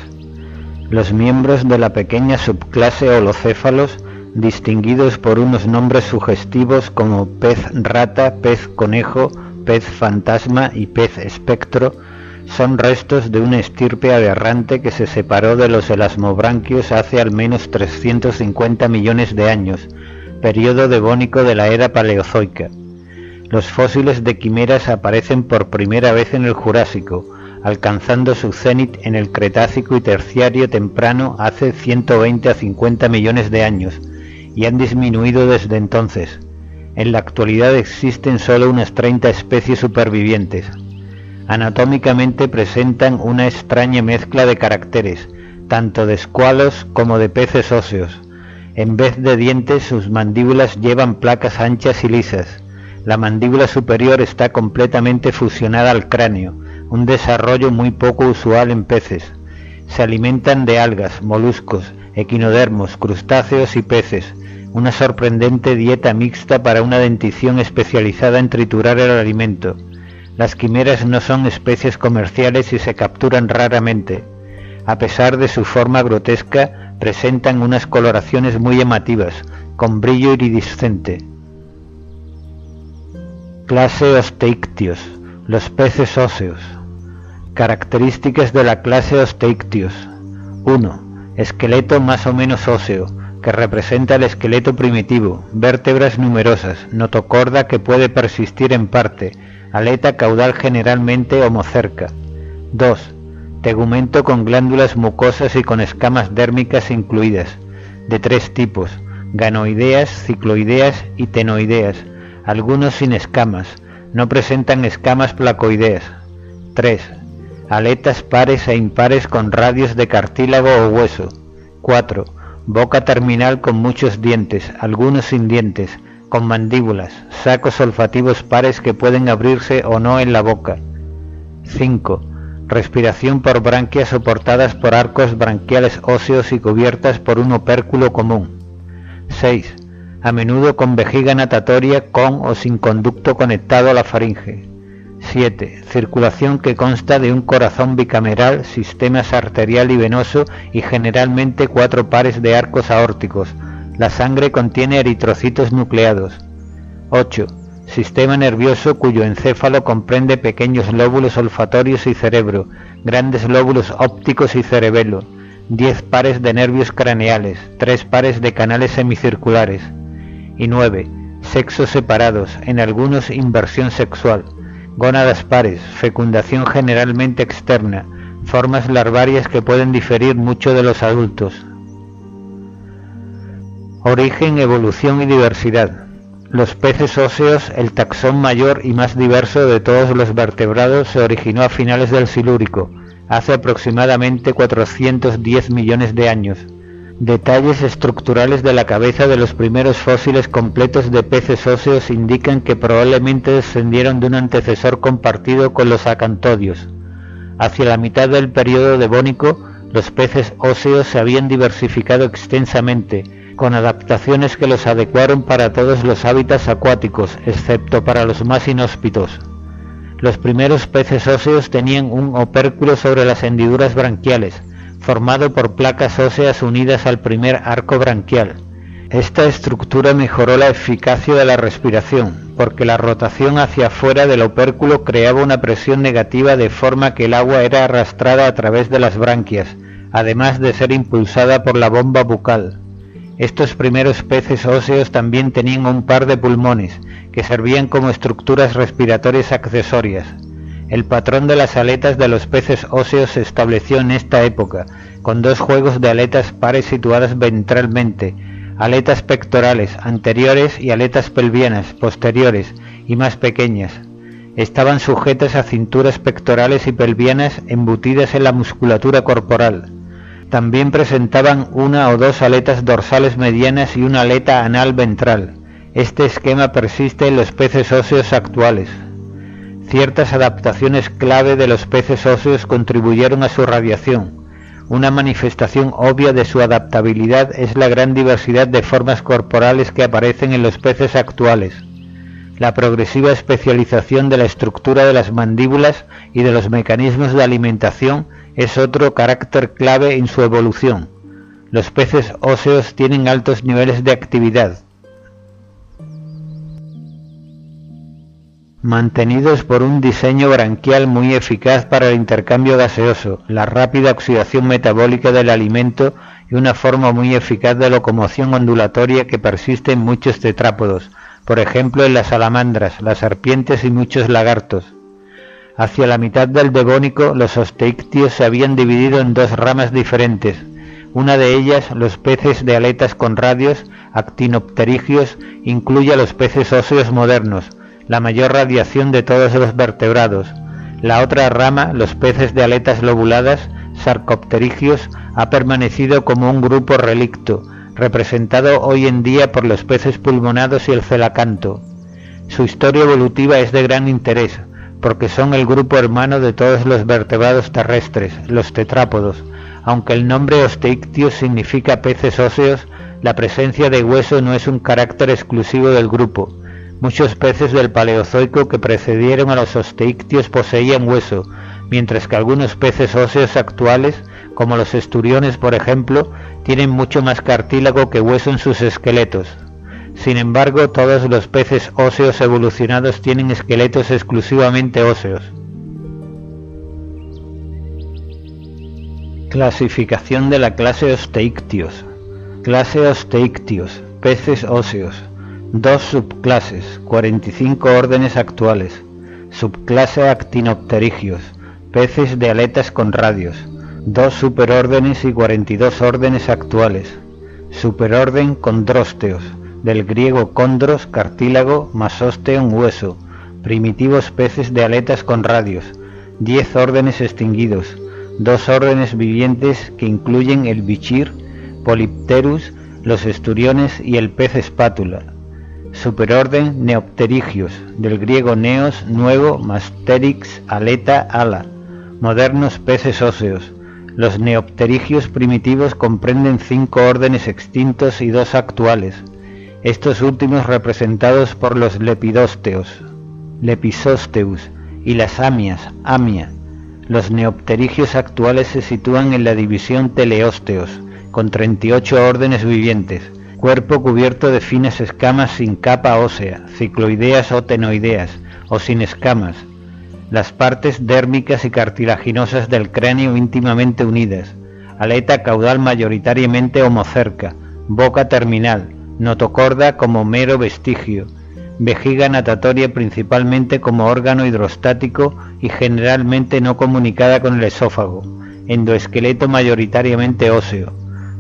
Los miembros de la pequeña subclase Holocéfalos, distinguidos por unos nombres sugestivos como pez rata, pez conejo, pez fantasma y pez espectro, son restos de una estirpe aberrante que se separó de los elasmobranquios hace al menos 350 millones de años, periodo devónico de la era paleozoica. Los fósiles de quimeras aparecen por primera vez en el Jurásico, alcanzando su cenit en el Cretácico y Terciario temprano hace 120 a 50 millones de años, y han disminuido desde entonces. En la actualidad existen solo unas 30 especies supervivientes. Anatómicamente presentan una extraña mezcla de caracteres, tanto de escualos como de peces óseos. En vez de dientes, sus mandíbulas llevan placas anchas y lisas. La mandíbula superior está completamente fusionada al cráneo, un desarrollo muy poco usual en peces. Se alimentan de algas, moluscos, equinodermos, crustáceos y peces, una sorprendente dieta mixta para una dentición especializada en triturar el alimento. Las quimeras no son especies comerciales y se capturan raramente. A pesar de su forma grotesca, presentan unas coloraciones muy llamativas, con brillo iridiscente. Clase Osteictios, los peces óseos. Características de la clase Osteictios. 1. Esqueleto más o menos óseo, que representa el esqueleto primitivo, vértebras numerosas, notocorda que puede persistir en parte, aleta caudal generalmente homocerca. 2. Tegumento con glándulas mucosas y con escamas dérmicas incluidas, de 3 tipos, ganoideas, cicloideas y tenoideas, algunos sin escamas, no presentan escamas placoideas. 3. Aletas pares e impares con radios de cartílago o hueso. 4. Boca terminal con muchos dientes, algunos sin dientes, con mandíbulas, sacos olfativos pares que pueden abrirse o no en la boca. 5. Respiración por branquias soportadas por arcos branquiales óseos y cubiertas por un opérculo común. 6. A menudo con vejiga natatoria con o sin conducto conectado a la faringe. 7. Circulación que consta de un corazón bicameral, sistemas arterial y venoso y generalmente 4 pares de arcos aórticos. La sangre contiene eritrocitos nucleados. 8. Sistema nervioso cuyo encéfalo comprende pequeños lóbulos olfatorios y cerebro, grandes lóbulos ópticos y cerebelo, 10 pares de nervios craneales, 3 pares de canales semicirculares. Y 9. Sexos separados, en algunos inversión sexual, gónadas pares, fecundación generalmente externa, formas larvarias que pueden diferir mucho de los adultos. Origen, evolución y diversidad. Los peces óseos, el taxón mayor y más diverso de todos los vertebrados, se originó a finales del Silúrico, hace aproximadamente 410 millones de años. Detalles estructurales de la cabeza de los primeros fósiles completos de peces óseos indican que probablemente descendieron de un antecesor compartido con los acantodios. Hacia la mitad del período devónico, los peces óseos se habían diversificado extensamente, con adaptaciones que los adecuaron para todos los hábitats acuáticos, excepto para los más inhóspitos. Los primeros peces óseos tenían un opérculo sobre las hendiduras branquiales, formado por placas óseas unidas al primer arco branquial. Esta estructura mejoró la eficacia de la respiración, porque la rotación hacia afuera del opérculo creaba una presión negativa de forma que el agua era arrastrada a través de las branquias, además de ser impulsada por la bomba bucal. Estos primeros peces óseos también tenían un par de pulmones, que servían como estructuras respiratorias accesorias. El patrón de las aletas de los peces óseos se estableció en esta época, con 2 juegos de aletas pares situadas ventralmente, aletas pectorales anteriores y aletas pelvianas posteriores y más pequeñas. Estaban sujetas a cinturas pectorales y pelvianas embutidas en la musculatura corporal. También presentaban 1 o 2 aletas dorsales medianas y una aleta anal ventral. Este esquema persiste en los peces óseos actuales. Ciertas adaptaciones clave de los peces óseos contribuyeron a su radiación. Una manifestación obvia de su adaptabilidad es la gran diversidad de formas corporales que aparecen en los peces actuales. La progresiva especialización de la estructura de las mandíbulas y de los mecanismos de alimentación es otro carácter clave en su evolución. Los peces óseos tienen altos niveles de actividad, mantenidos por un diseño branquial muy eficaz para el intercambio gaseoso, la rápida oxidación metabólica del alimento y una forma muy eficaz de locomoción ondulatoria que persiste en muchos tetrápodos, por ejemplo en las salamandras, las serpientes y muchos lagartos. Hacia la mitad del Devónico, los osteíctios se habían dividido en dos ramas diferentes. Una de ellas, los peces de aletas con radios, actinopterigios, incluye a los peces óseos modernos, la mayor radiación de todos los vertebrados. La otra rama, los peces de aletas lobuladas, sarcopterigios, ha permanecido como un grupo relicto, representado hoy en día por los peces pulmonados y el celacanto. Su historia evolutiva es de gran interés, porque son el grupo hermano de todos los vertebrados terrestres, los tetrápodos. Aunque el nombre osteíctios significa peces óseos, la presencia de hueso no es un carácter exclusivo del grupo. Muchos peces del Paleozoico que precedieron a los osteíctios poseían hueso, mientras que algunos peces óseos actuales, como los esturiones por ejemplo, tienen mucho más cartílago que hueso en sus esqueletos. Sin embargo, todos los peces óseos evolucionados tienen esqueletos exclusivamente óseos. Clasificación de la clase Osteíctios. Clase Osteíctios, peces óseos. Dos subclases, 45 órdenes actuales. Subclase Actinopterigios, peces de aletas con radios. Dos superórdenes y 42 órdenes actuales. Superorden Condrósteos, del griego condros, cartílago, más osteon, hueso. Primitivos peces de aletas con radios. 10 órdenes extinguidos. Dos órdenes vivientes que incluyen el bichir, Polypterus, los esturiones y el pez espátula. Superorden Neopterigios, del griego neos, nuevo, más pterix, aleta, ala. Modernos peces óseos. Los neopterigios primitivos comprenden 5 órdenes extintos y 2 actuales, estos últimos representados por los lepidósteos, Lepisosteus, y las amias, amia. Los neopterigios actuales se sitúan en la división teleósteos, con 38 órdenes vivientes, cuerpo cubierto de finas escamas sin capa ósea, cicloideas o tenoideas, o sin escamas. Las partes dérmicas y cartilaginosas del cráneo íntimamente unidas, aleta caudal mayoritariamente homocerca, boca terminal, notocorda como mero vestigio, vejiga natatoria principalmente como órgano hidrostático y generalmente no comunicada con el esófago, endoesqueleto mayoritariamente óseo.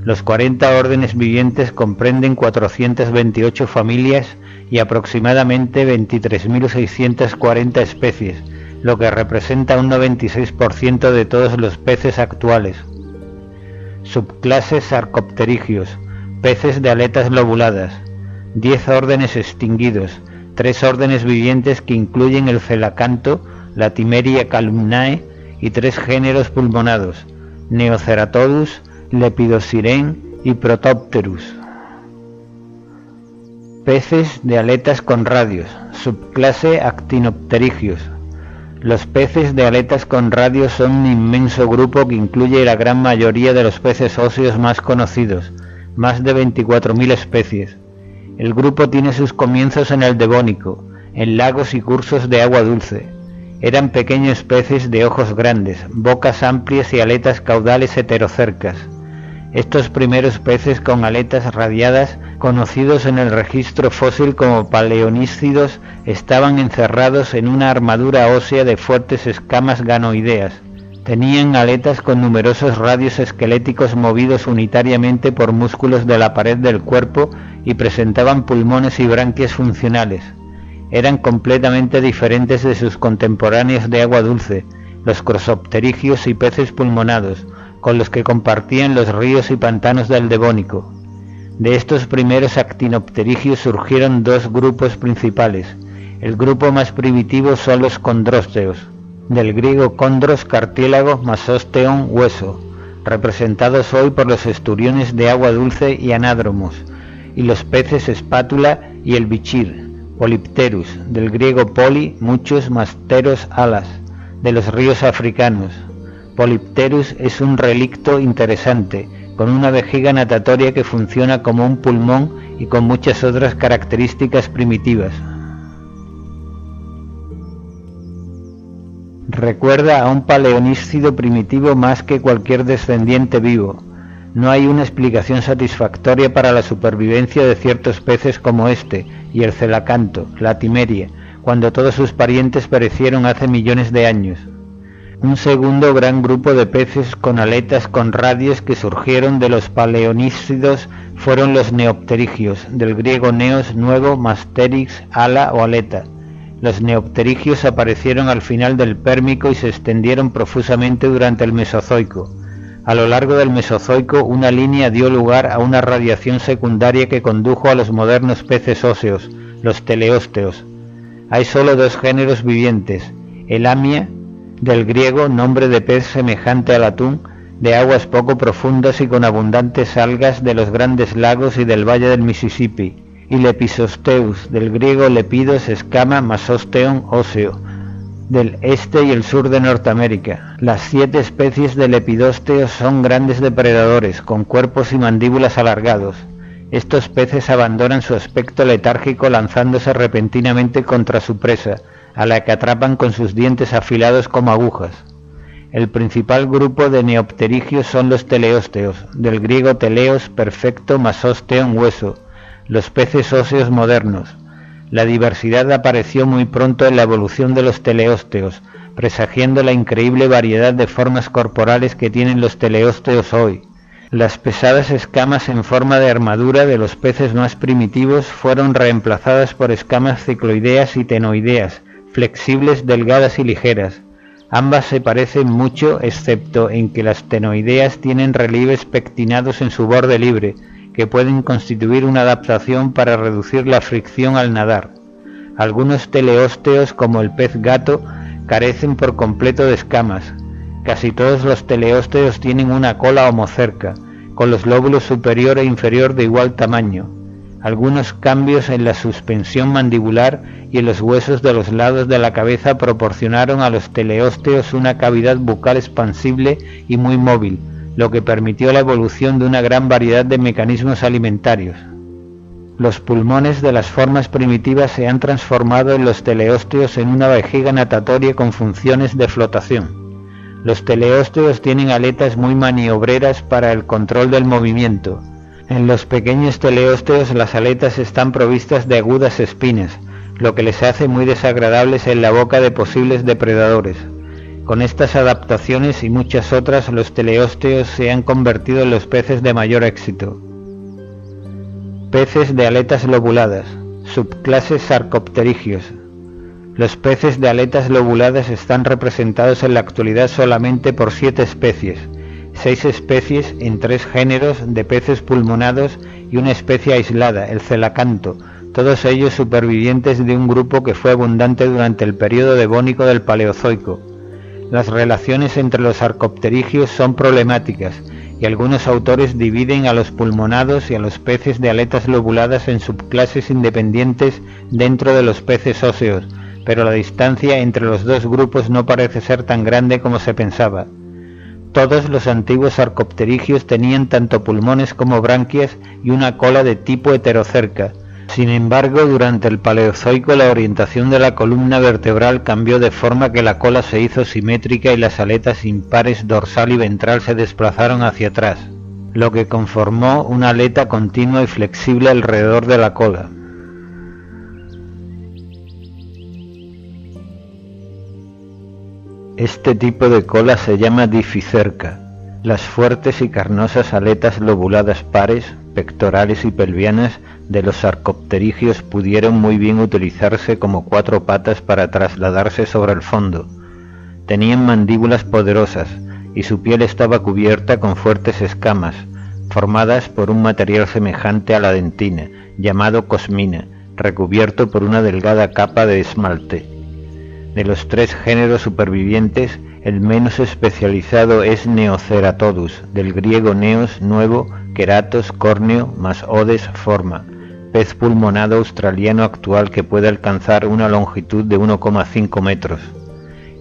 Los 40 órdenes vivientes comprenden 428 familias y aproximadamente 23.640 especies, lo que representa un 96% de todos los peces actuales. Subclase Sarcopterigios, peces de aletas lobuladas. 10 órdenes extinguidos, 3 órdenes vivientes que incluyen el celacanto, la Timeria calumnae y 3 géneros pulmonados, Neoceratodus, Lepidosiren y Protopterus. Peces de aletas con radios, subclase Actinopterigios. Los peces de aletas con radios son un inmenso grupo que incluye la gran mayoría de los peces óseos más conocidos, más de 24.000 especies. El grupo tiene sus comienzos en el Devónico, en lagos y cursos de agua dulce. Eran pequeños peces de ojos grandes, bocas amplias y aletas caudales heterocercas. Estos primeros peces con aletas radiadas, conocidos en el registro fósil como paleoníscidos, estaban encerrados en una armadura ósea de fuertes escamas ganoideas. Tenían aletas con numerosos radios esqueléticos movidos unitariamente por músculos de la pared del cuerpo y presentaban pulmones y branquias funcionales. Eran completamente diferentes de sus contemporáneos de agua dulce, los crossopterigios y peces pulmonados, con los que compartían los ríos y pantanos del Devónico. De estos primeros actinopterigios surgieron dos grupos principales. El grupo más primitivo son los condrósteos, del griego condros, cartílago, más osteon, hueso. representados hoy por los esturiones de agua dulce y anádromos, y los peces espátula y el bichir, Polypterus, del griego poli, muchos, más pteros, alas, de los ríos africanos. Polypterus es un relicto interesante, con una vejiga natatoria que funciona como un pulmón y con muchas otras características primitivas. Recuerda a un paleonístido primitivo más que cualquier descendiente vivo. No hay una explicación satisfactoria para la supervivencia de ciertos peces como este y el celacanto, la timeria, cuando todos sus parientes perecieron hace millones de años. Un segundo gran grupo de peces con aletas con radios que surgieron de los paleonístidos fueron los neopterigios, del griego neos, nuevo, más pterix, ala o aleta. Los neopterigios aparecieron al final del Pérmico y se extendieron profusamente durante el Mesozoico. A lo largo del Mesozoico, una línea dio lugar a una radiación secundaria que condujo a los modernos peces óseos, los teleósteos. Hay solo dos géneros vivientes, el amia, del griego, nombre de pez semejante al atún, de aguas poco profundas y con abundantes algas de los grandes lagos y del valle del Mississippi, y Lepisosteus, del griego lepidos, escama, más osteon, óseo, del este y el sur de Norteamérica. Las 7 especies de lepidósteos son grandes depredadores, con cuerpos y mandíbulas alargados. Estos peces abandonan su aspecto letárgico lanzándose repentinamente contra su presa, a la que atrapan con sus dientes afilados como agujas. El principal grupo de neopterigios son los teleósteos, del griego teleos, perfecto, más osteon, hueso, los peces óseos modernos. La diversidad apareció muy pronto en la evolución de los teleósteos, presagiando la increíble variedad de formas corporales que tienen los teleósteos hoy. Las pesadas escamas en forma de armadura de los peces más primitivos fueron reemplazadas por escamas cicloideas y tenoideas, flexibles, delgadas y ligeras. Ambas se parecen mucho, excepto en que las tenoideas tienen relieves pectinados en su borde libre, que pueden constituir una adaptación para reducir la fricción al nadar. Algunos teleósteos, como el pez gato, carecen por completo de escamas. Casi todos los teleósteos tienen una cola homocerca, con los lóbulos superior e inferior de igual tamaño. Algunos cambios en la suspensión mandibular y en los huesos de los lados de la cabeza proporcionaron a los teleósteos una cavidad bucal expansible y muy móvil, lo que permitió la evolución de una gran variedad de mecanismos alimentarios. Los pulmones de las formas primitivas se han transformado en los teleósteos en una vejiga natatoria con funciones de flotación. Los teleósteos tienen aletas muy maniobreras para el control del movimiento. En los pequeños teleósteos las aletas están provistas de agudas espinas, lo que les hace muy desagradables en la boca de posibles depredadores. Con estas adaptaciones y muchas otras, los teleósteos se han convertido en los peces de mayor éxito. Peces de aletas lobuladas, subclases sarcopterigios. Los peces de aletas lobuladas están representados en la actualidad solamente por 7 especies, 6 especies en 3 géneros de peces pulmonados y una especie aislada, el celacanto, todos ellos supervivientes de un grupo que fue abundante durante el período devónico del Paleozoico. Las relaciones entre los sarcopterigios son problemáticas y algunos autores dividen a los pulmonados y a los peces de aletas lobuladas en subclases independientes dentro de los peces óseos, pero la distancia entre los dos grupos no parece ser tan grande como se pensaba. Todos los antiguos sarcopterigios tenían tanto pulmones como branquias y una cola de tipo heterocerca. Sin embargo, durante el Paleozoico la orientación de la columna vertebral cambió de forma que la cola se hizo simétrica y las aletas impares dorsal y ventral se desplazaron hacia atrás, lo que conformó una aleta continua y flexible alrededor de la cola. Este tipo de cola se llama dificerca. Las fuertes y carnosas aletas lobuladas pares, pectorales y pelvianas de los sarcopterigios pudieron muy bien utilizarse como 4 patas para trasladarse sobre el fondo. Tenían mandíbulas poderosas y su piel estaba cubierta con fuertes escamas, formadas por un material semejante a la dentina, llamado cosmina, recubierto por una delgada capa de esmalte. De los 3 géneros supervivientes, el menos especializado es Neoceratodus, del griego neos, nuevo, keratos, córneo, más odes, forma, pez pulmonado australiano actual que puede alcanzar una longitud de 1,5 metros.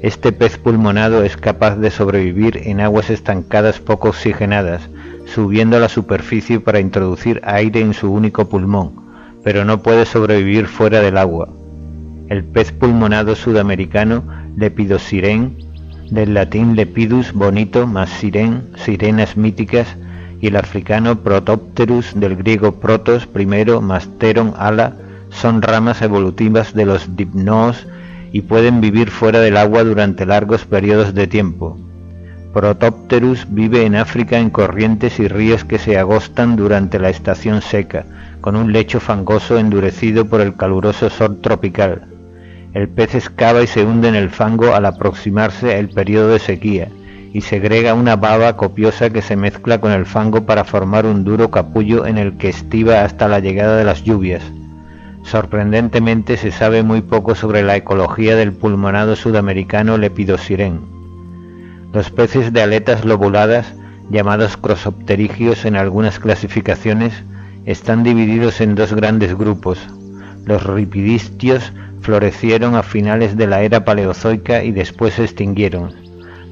Este pez pulmonado es capaz de sobrevivir en aguas estancadas poco oxigenadas, subiendo a la superficie para introducir aire en su único pulmón, pero no puede sobrevivir fuera del agua. El pez pulmonado sudamericano, Lepidosiren, del latín lepidus, bonito, más siren, sirenas míticas, y el africano Protopterus, del griego protos, primero, más teron, ala, son ramas evolutivas de los dipnoos y pueden vivir fuera del agua durante largos periodos de tiempo. Protopterus vive en África en corrientes y ríos que se agostan durante la estación seca, con un lecho fangoso endurecido por el caluroso sol tropical. El pez excava y se hunde en el fango al aproximarse el periodo de sequía, y segrega una baba copiosa que se mezcla con el fango para formar un duro capullo en el que estiva hasta la llegada de las lluvias. Sorprendentemente se sabe muy poco sobre la ecología del pulmonado sudamericano Lepidosiren. Los peces de aletas lobuladas, llamados crossopterigios en algunas clasificaciones, están divididos en 2 grandes grupos. Los ripidistios florecieron a finales de la era paleozoica y después se extinguieron.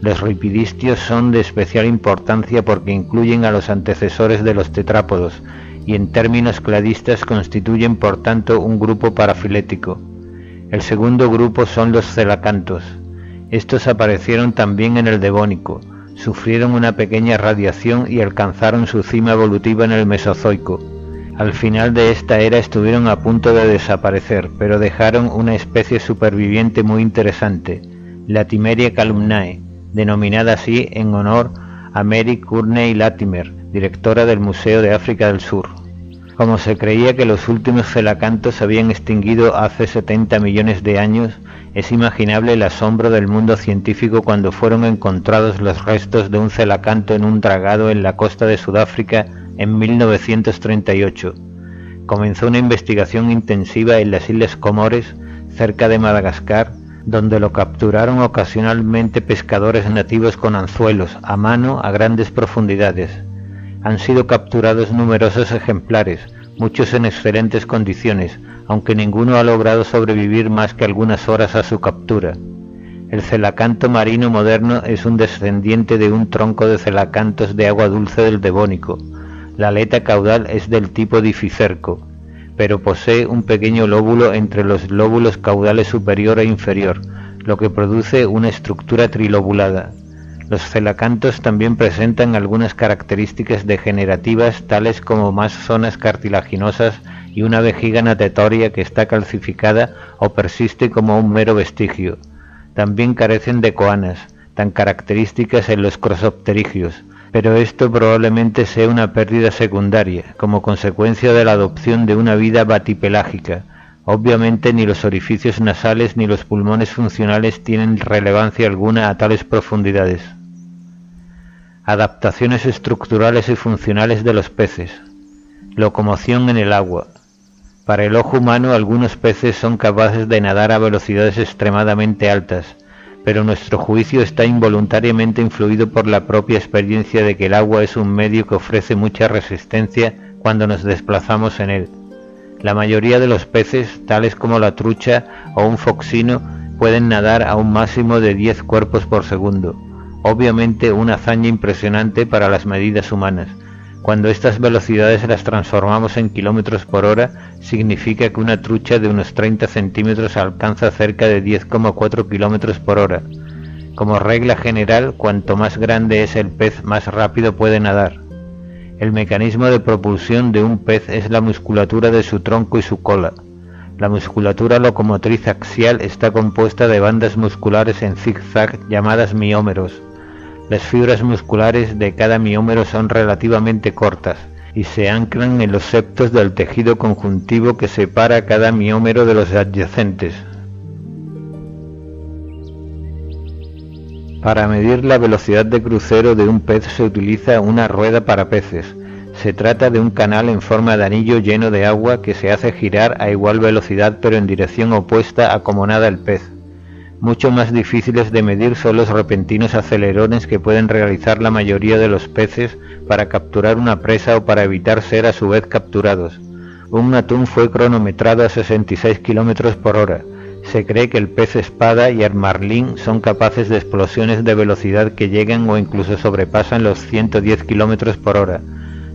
Los ripidistios son de especial importancia porque incluyen a los antecesores de los tetrápodos y en términos cladistas constituyen por tanto un grupo parafilético. El segundo grupo son los celacantos. Estos aparecieron también en el Devónico, sufrieron una pequeña radiación y alcanzaron su cima evolutiva en el Mesozoico. Al final de esta era estuvieron a punto de desaparecer, pero dejaron una especie superviviente muy interesante, Latimeria calumnae, denominada así en honor a Mary Courtney Latimer, directora del Museo de África del Sur. Como se creía que los últimos celacantos se habían extinguido hace 70 millones de años, es imaginable el asombro del mundo científico cuando fueron encontrados los restos de un celacanto en un dragado en la costa de Sudáfrica en 1938. Comenzó una investigación intensiva en las Islas Comores, cerca de Madagascar, donde lo capturaron ocasionalmente pescadores nativos con anzuelos, a mano a grandes profundidades. Han sido capturados numerosos ejemplares, muchos en excelentes condiciones, aunque ninguno ha logrado sobrevivir más que algunas horas a su captura. El celacanto marino moderno es un descendiente de un tronco de celacantos de agua dulce del Devónico. La aleta caudal es del tipo dificerco, pero posee un pequeño lóbulo entre los lóbulos caudales superior e inferior, lo que produce una estructura trilobulada. Los celacantos también presentan algunas características degenerativas tales como más zonas cartilaginosas y una vejiga natatoria que está calcificada o persiste como un mero vestigio. También carecen de coanas, tan características en los crossopterigios, pero esto probablemente sea una pérdida secundaria, como consecuencia de la adopción de una vida batipelágica. Obviamente ni los orificios nasales ni los pulmones funcionales tienen relevancia alguna a tales profundidades. Adaptaciones estructurales y funcionales de los peces. Locomoción en el agua. Para el ojo humano algunos peces son capaces de nadar a velocidades extremadamente altas, pero nuestro juicio está involuntariamente influido por la propia experiencia de que el agua es un medio que ofrece mucha resistencia cuando nos desplazamos en él. La mayoría de los peces, tales como la trucha o un foxino, pueden nadar a un máximo de 10 cuerpos por segundo. Obviamente una hazaña impresionante para las medidas humanas. Cuando estas velocidades las transformamos en kilómetros por hora, significa que una trucha de unos 30 centímetros alcanza cerca de 10,4 kilómetros por hora. Como regla general, cuanto más grande es el pez, más rápido puede nadar. El mecanismo de propulsión de un pez es la musculatura de su tronco y su cola. La musculatura locomotriz axial está compuesta de bandas musculares en zigzag llamadas miómeros. Las fibras musculares de cada miómero son relativamente cortas y se anclan en los septos del tejido conjuntivo que separa cada miómero de los adyacentes. Para medir la velocidad de crucero de un pez se utiliza una rueda para peces. Se trata de un canal en forma de anillo lleno de agua que se hace girar a igual velocidad pero en dirección opuesta a como nada el pez. Mucho más difíciles de medir son los repentinos acelerones que pueden realizar la mayoría de los peces para capturar una presa o para evitar ser a su vez capturados. Un atún fue cronometrado a 66 km por hora. Se cree que el pez espada y el marlín son capaces de explosiones de velocidad que llegan o incluso sobrepasan los 110 km por hora.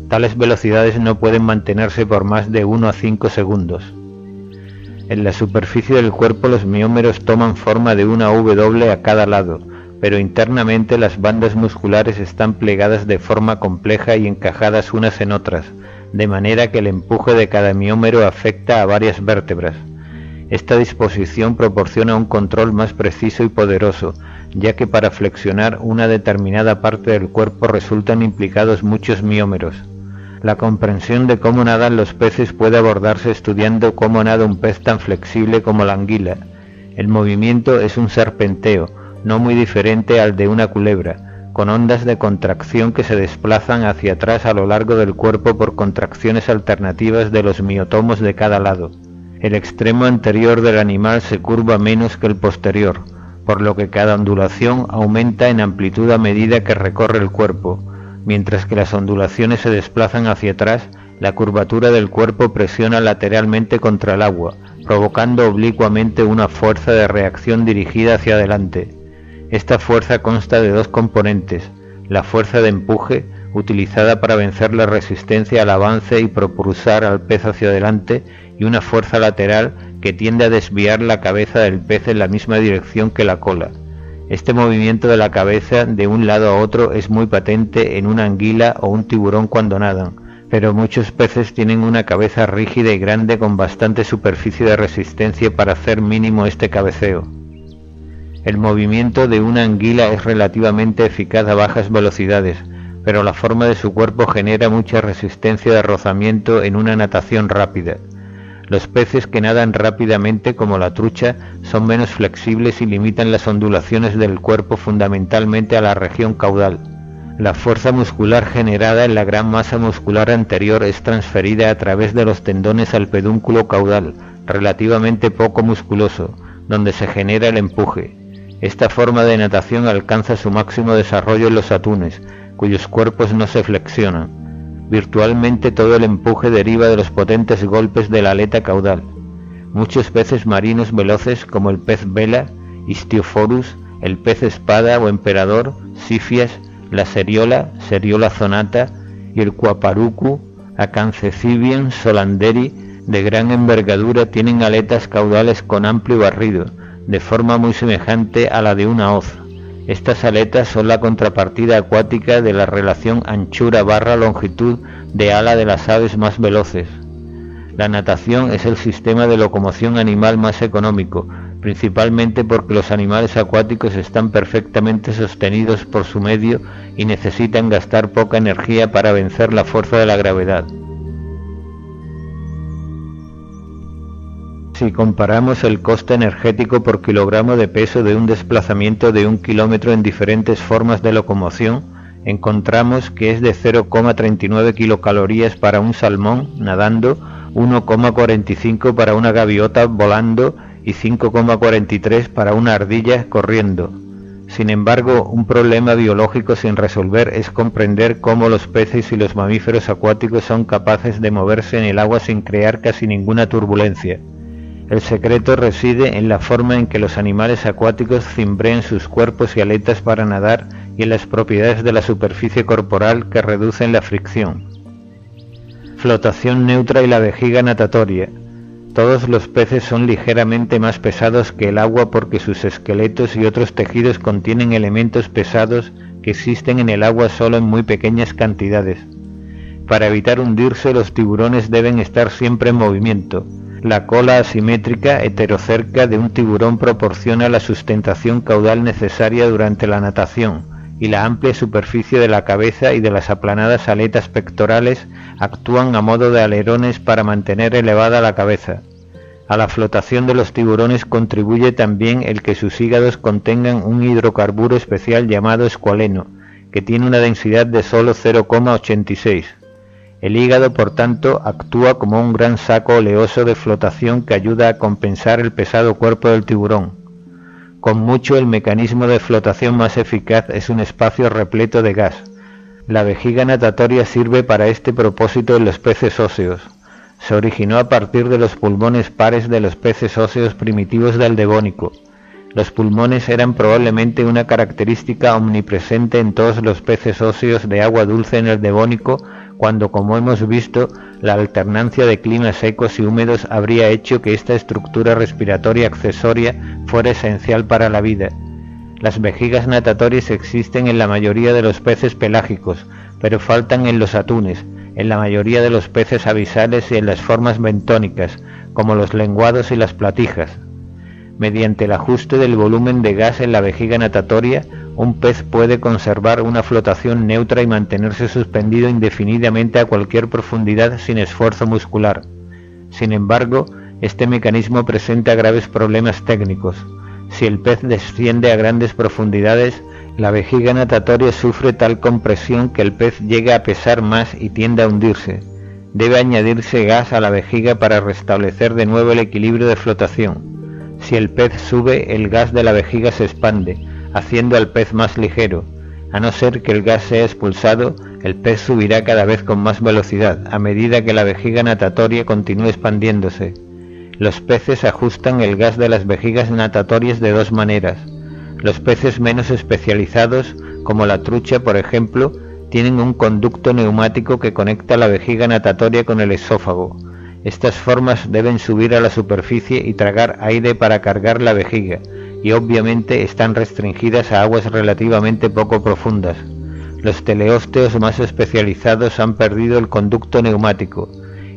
Tales velocidades no pueden mantenerse por más de 1 a 5 segundos. En la superficie del cuerpo los miómeros toman forma de una W a cada lado, pero internamente las bandas musculares están plegadas de forma compleja y encajadas unas en otras, de manera que el empuje de cada miómero afecta a varias vértebras. Esta disposición proporciona un control más preciso y poderoso, ya que para flexionar una determinada parte del cuerpo resultan implicados muchos miómeros. La comprensión de cómo nadan los peces puede abordarse estudiando cómo nada un pez tan flexible como la anguila. El movimiento es un serpenteo, no muy diferente al de una culebra, con ondas de contracción que se desplazan hacia atrás a lo largo del cuerpo por contracciones alternativas de los miotomos de cada lado. El extremo anterior del animal se curva menos que el posterior, por lo que cada ondulación aumenta en amplitud a medida que recorre el cuerpo. Mientras que las ondulaciones se desplazan hacia atrás, la curvatura del cuerpo presiona lateralmente contra el agua, provocando oblicuamente una fuerza de reacción dirigida hacia adelante. Esta fuerza consta de dos componentes: la fuerza de empuje, utilizada para vencer la resistencia al avance y propulsar al pez hacia adelante, y una fuerza lateral que tiende a desviar la cabeza del pez en la misma dirección que la cola. Este movimiento de la cabeza de un lado a otro es muy patente en una anguila o un tiburón cuando nadan, pero muchos peces tienen una cabeza rígida y grande con bastante superficie de resistencia para hacer mínimo este cabeceo. El movimiento de una anguila es relativamente eficaz a bajas velocidades, pero la forma de su cuerpo genera mucha resistencia de rozamiento en una natación rápida. Los peces que nadan rápidamente, como la trucha, son menos flexibles y limitan las ondulaciones del cuerpo fundamentalmente a la región caudal. La fuerza muscular generada en la gran masa muscular anterior es transferida a través de los tendones al pedúnculo caudal, relativamente poco musculoso, donde se genera el empuje. Esta forma de natación alcanza su máximo desarrollo en los atunes, cuyos cuerpos no se flexionan. Virtualmente todo el empuje deriva de los potentes golpes de la aleta caudal. Muchos peces marinos veloces como el pez vela, Istiophorus, el pez espada o emperador, Sifias, la seriola, Seriola zonata y el Quaparucu, Acancecibium solanderi, de gran envergadura, tienen aletas caudales con amplio barrido, de forma muy semejante a la de una hoz. Estas aletas son la contrapartida acuática de la relación anchura/longitud de ala de las aves más veloces. La natación es el sistema de locomoción animal más económico, principalmente porque los animales acuáticos están perfectamente sostenidos por su medio y necesitan gastar poca energía para vencer la fuerza de la gravedad. Si comparamos el coste energético por kilogramo de peso de un desplazamiento de 1 kilómetro en diferentes formas de locomoción, encontramos que es de 0,39 kilocalorías para un salmón nadando, 1,45 para una gaviota volando y 5,43 para una ardilla corriendo. Sin embargo, un problema biológico sin resolver es comprender cómo los peces y los mamíferos acuáticos son capaces de moverse en el agua sin crear casi ninguna turbulencia. El secreto reside en la forma en que los animales acuáticos cimbrean sus cuerpos y aletas para nadar y en las propiedades de la superficie corporal que reducen la fricción. Flotación neutra y la vejiga natatoria. Todos los peces son ligeramente más pesados que el agua porque sus esqueletos y otros tejidos contienen elementos pesados que existen en el agua solo en muy pequeñas cantidades. Para evitar hundirse, los tiburones deben estar siempre en movimiento. La cola asimétrica heterocerca de un tiburón proporciona la sustentación caudal necesaria durante la natación, y la amplia superficie de la cabeza y de las aplanadas aletas pectorales actúan a modo de alerones para mantener elevada la cabeza. A la flotación de los tiburones contribuye también el que sus hígados contengan un hidrocarburo especial llamado escualeno, que tiene una densidad de solo 0,86. El hígado, por tanto, actúa como un gran saco oleoso de flotación que ayuda a compensar el pesado cuerpo del tiburón. Con mucho, el mecanismo de flotación más eficaz es un espacio repleto de gas. La vejiga natatoria sirve para este propósito en los peces óseos. Se originó a partir de los pulmones pares de los peces óseos primitivos del Devónico. Los pulmones eran probablemente una característica omnipresente en todos los peces óseos de agua dulce en el Devónico, cuando, como hemos visto, la alternancia de climas secos y húmedos habría hecho que esta estructura respiratoria accesoria fuera esencial para la vida. Las vejigas natatorias existen en la mayoría de los peces pelágicos, pero faltan en los atunes, en la mayoría de los peces abisales y en las formas bentónicas, como los lenguados y las platijas. Mediante el ajuste del volumen de gas en la vejiga natatoria, un pez puede conservar una flotación neutra y mantenerse suspendido indefinidamente a cualquier profundidad sin esfuerzo muscular. Sin embargo, este mecanismo presenta graves problemas técnicos. Si el pez desciende a grandes profundidades, la vejiga natatoria sufre tal compresión que el pez llega a pesar más y tiende a hundirse. Debe añadirse gas a la vejiga para restablecer de nuevo el equilibrio de flotación. Si el pez sube, el gas de la vejiga se expande, haciendo al pez más ligero. A no ser que el gas sea expulsado, el pez subirá cada vez con más velocidad, a medida que la vejiga natatoria continúe expandiéndose. Los peces ajustan el gas de las vejigas natatorias de dos maneras. Los peces menos especializados, como la trucha por ejemplo, tienen un conducto neumático que conecta la vejiga natatoria con el esófago. Estas formas deben subir a la superficie y tragar aire para cargar la vejiga, y obviamente están restringidas a aguas relativamente poco profundas. Los teleósteos más especializados han perdido el conducto neumático.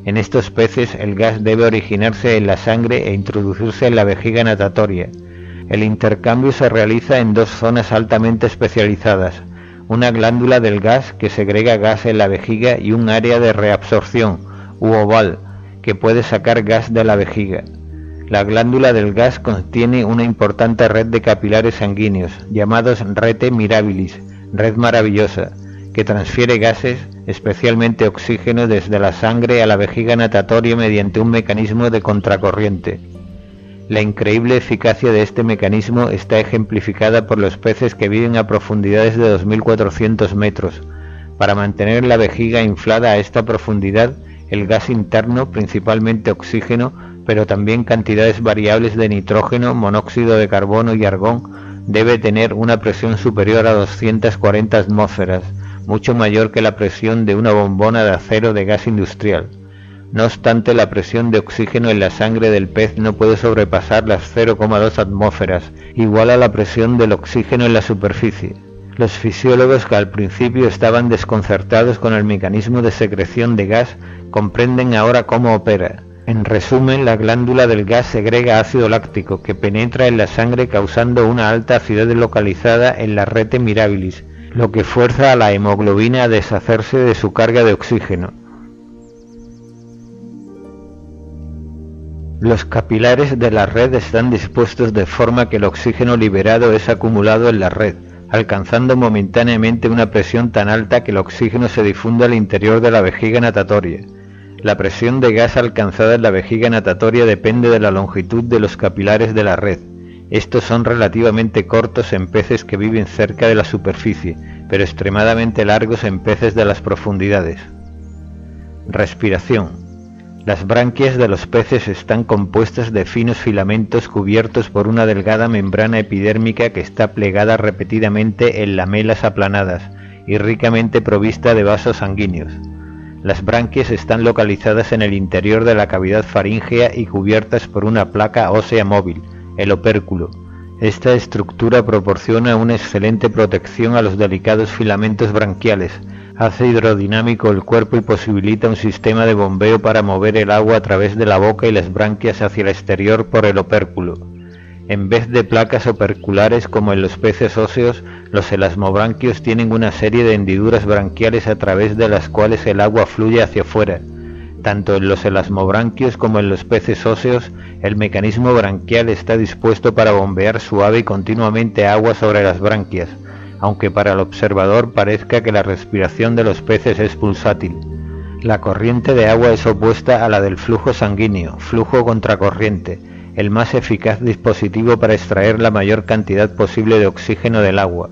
En estos peces el gas debe originarse en la sangre e introducirse en la vejiga natatoria. El intercambio se realiza en dos zonas altamente especializadas, una glándula del gas que segrega gas en la vejiga y un área de reabsorción, u oval, que puede sacar gas de la vejiga. La glándula del gas contiene una importante red de capilares sanguíneos, llamados rete mirabilis, red maravillosa, que transfiere gases, especialmente oxígeno, desde la sangre a la vejiga natatoria mediante un mecanismo de contracorriente. La increíble eficacia de este mecanismo está ejemplificada por los peces que viven a profundidades de 2400 metros. Para mantener la vejiga inflada a esta profundidad, el gas interno, principalmente oxígeno, pero también cantidades variables de nitrógeno, monóxido de carbono y argón, debe tener una presión superior a 240 atmósferas, mucho mayor que la presión de una bombona de acero de gas industrial. No obstante, la presión de oxígeno en la sangre del pez no puede sobrepasar las 0,2 atmósferas, igual a la presión del oxígeno en la superficie. Los fisiólogos, que al principio estaban desconcertados con el mecanismo de secreción de gas, comprenden ahora cómo opera. En resumen, la glándula del gas segrega ácido láctico, que penetra en la sangre causando una alta acidez localizada en la rete mirabilis, lo que fuerza a la hemoglobina a deshacerse de su carga de oxígeno. Los capilares de la red están dispuestos de forma que el oxígeno liberado es acumulado en la red, alcanzando momentáneamente una presión tan alta que el oxígeno se difunde al interior de la vejiga natatoria. La presión de gas alcanzada en la vejiga natatoria depende de la longitud de los capilares de la red. Estos son relativamente cortos en peces que viven cerca de la superficie, pero extremadamente largos en peces de las profundidades. Respiración. Las branquias de los peces están compuestas de finos filamentos cubiertos por una delgada membrana epidérmica que está plegada repetidamente en lamelas aplanadas y ricamente provista de vasos sanguíneos. Las branquias están localizadas en el interior de la cavidad faríngea y cubiertas por una placa ósea móvil, el opérculo. Esta estructura proporciona una excelente protección a los delicados filamentos branquiales, hace hidrodinámico el cuerpo y posibilita un sistema de bombeo para mover el agua a través de la boca y las branquias hacia el exterior por el opérculo. En vez de placas operculares como en los peces óseos, los elasmobranquios tienen una serie de hendiduras branquiales a través de las cuales el agua fluye hacia afuera. Tanto en los elasmobranquios como en los peces óseos, el mecanismo branquial está dispuesto para bombear suave y continuamente agua sobre las branquias, aunque para el observador parezca que la respiración de los peces es pulsátil. La corriente de agua es opuesta a la del flujo sanguíneo, flujo contracorriente. el más eficaz dispositivo para extraer la mayor cantidad posible de oxígeno del agua.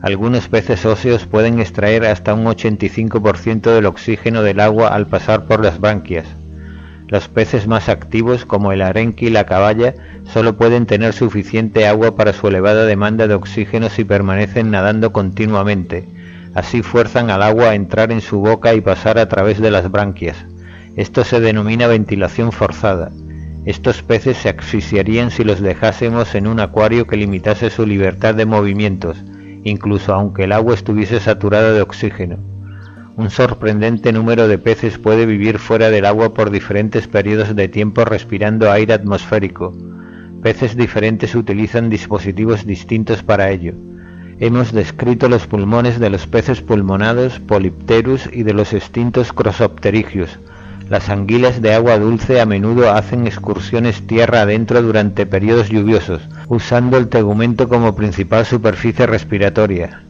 Algunos peces óseos pueden extraer hasta un 85% del oxígeno del agua al pasar por las branquias. Los peces más activos, como el arenque y la caballa, solo pueden tener suficiente agua para su elevada demanda de oxígeno si permanecen nadando continuamente. Así fuerzan al agua a entrar en su boca y pasar a través de las branquias. Esto se denomina ventilación forzada. Estos peces se asfixiarían si los dejásemos en un acuario que limitase su libertad de movimientos, incluso aunque el agua estuviese saturada de oxígeno. Un sorprendente número de peces puede vivir fuera del agua por diferentes periodos de tiempo respirando aire atmosférico. Peces diferentes utilizan dispositivos distintos para ello. Hemos descrito los pulmones de los peces pulmonados, Polypterus, y de los extintos Crossopterygius. Las anguilas de agua dulce a menudo hacen excursiones tierra adentro durante periodos lluviosos, usando el tegumento como principal superficie respiratoria.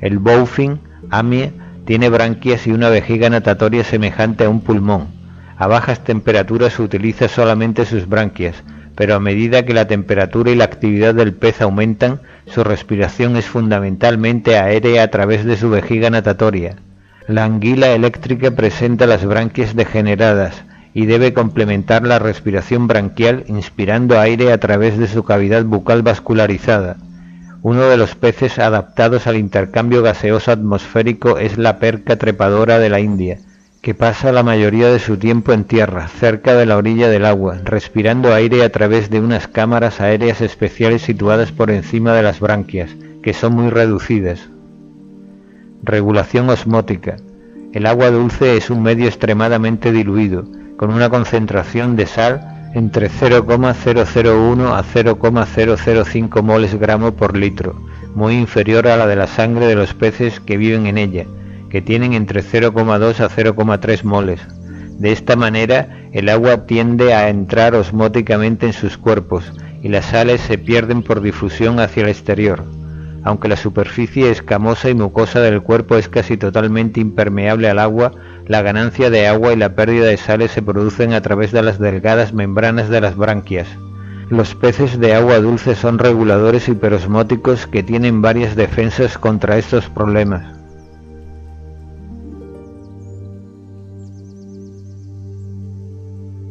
El bowfin, Amia, tiene branquias y una vejiga natatoria semejante a un pulmón. A bajas temperaturas utiliza solamente sus branquias, pero a medida que la temperatura y la actividad del pez aumentan, su respiración es fundamentalmente aérea a través de su vejiga natatoria. La anguila eléctrica presenta las branquias degeneradas y debe complementar la respiración branquial inspirando aire a través de su cavidad bucal vascularizada. Uno de los peces adaptados al intercambio gaseoso atmosférico es la perca trepadora de la India, que pasa la mayoría de su tiempo en tierra, cerca de la orilla del agua, respirando aire a través de unas cámaras aéreas especiales situadas por encima de las branquias, que son muy reducidas. Regulación osmótica. El agua dulce es un medio extremadamente diluido, con una concentración de sal entre 0,001 a 0,005 moles gramo por litro, muy inferior a la de la sangre de los peces que viven en ella, que tienen entre 0,2 a 0,3 moles. De esta manera, el agua tiende a entrar osmóticamente en sus cuerpos y las sales se pierden por difusión hacia el exterior. Aunque la superficie escamosa y mucosa del cuerpo es casi totalmente impermeable al agua, la ganancia de agua y la pérdida de sales se producen a través de las delgadas membranas de las branquias. Los peces de agua dulce son reguladores hiperosmóticos que tienen varias defensas contra estos problemas.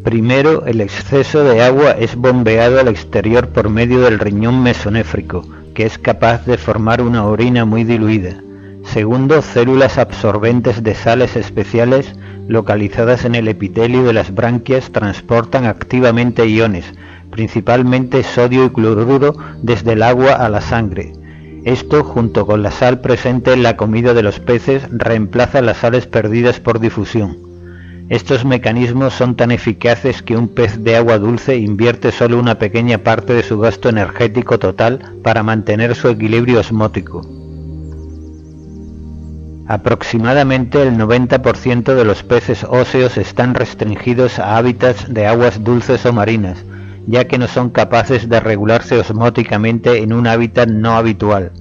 Primero, el exceso de agua es bombeado al exterior por medio del riñón mesonéfrico, que es capaz de formar una orina muy diluida. Segundo, células absorbentes de sales especiales localizadas en el epitelio de las branquias transportan activamente iones, principalmente sodio y cloruro, desde el agua a la sangre. Esto, junto con la sal presente en la comida de los peces, reemplaza las sales perdidas por difusión. Estos mecanismos son tan eficaces que un pez de agua dulce invierte solo una pequeña parte de su gasto energético total para mantener su equilibrio osmótico. Aproximadamente el 90% de los peces óseos están restringidos a hábitats de aguas dulces o marinas, ya que no son capaces de regularse osmóticamente en un hábitat no habitual.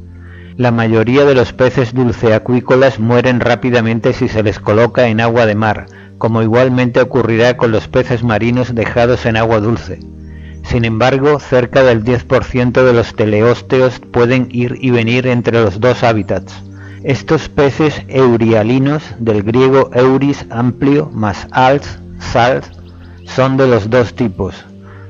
La mayoría de los peces dulceacuícolas mueren rápidamente si se les coloca en agua de mar, como igualmente ocurrirá con los peces marinos dejados en agua dulce. Sin embargo, cerca del 10% de los teleósteos pueden ir y venir entre los dos hábitats. Estos peces eurialinos, del griego euris amplio más als, sal, son de los dos tipos: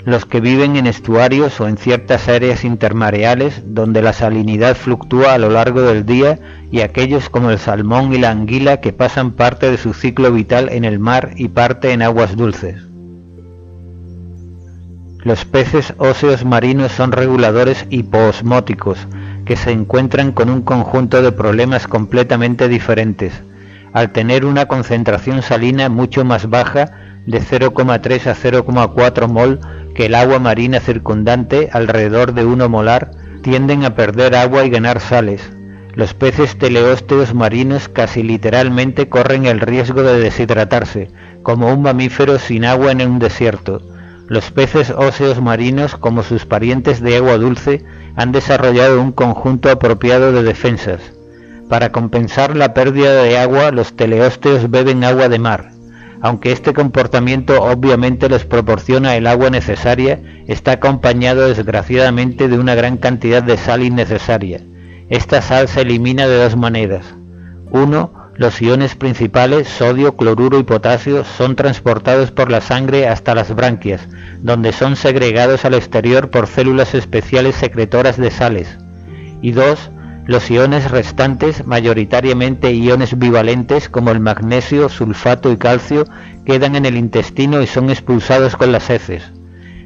los que viven en estuarios o en ciertas áreas intermareales donde la salinidad fluctúa a lo largo del día, y aquellos como el salmón y la anguila que pasan parte de su ciclo vital en el mar y parte en aguas dulces. Los peces óseos marinos son reguladores hipoosmóticos, que se encuentran con un conjunto de problemas completamente diferentes. Al tener una concentración salina mucho más baja, de 0,3 a 0,4 mol, que el agua marina circundante, alrededor de 1 molar, tienden a perder agua y ganar sales. Los peces teleósteos marinos casi literalmente corren el riesgo de deshidratarse, como un mamífero sin agua en un desierto. Los peces óseos marinos, como sus parientes de agua dulce, han desarrollado un conjunto apropiado de defensas. Para compensar la pérdida de agua, los teleósteos beben agua de mar. Aunque este comportamiento obviamente les proporciona el agua necesaria, está acompañado desgraciadamente de una gran cantidad de sal innecesaria. Esta sal se elimina de dos maneras. 1. Los iones principales, sodio, cloruro y potasio, son transportados por la sangre hasta las branquias, donde son segregados al exterior por células especiales secretoras de sales. Y 2. Los iones restantes, mayoritariamente iones bivalentes como el magnesio, sulfato y calcio, quedan en el intestino y son expulsados con las heces.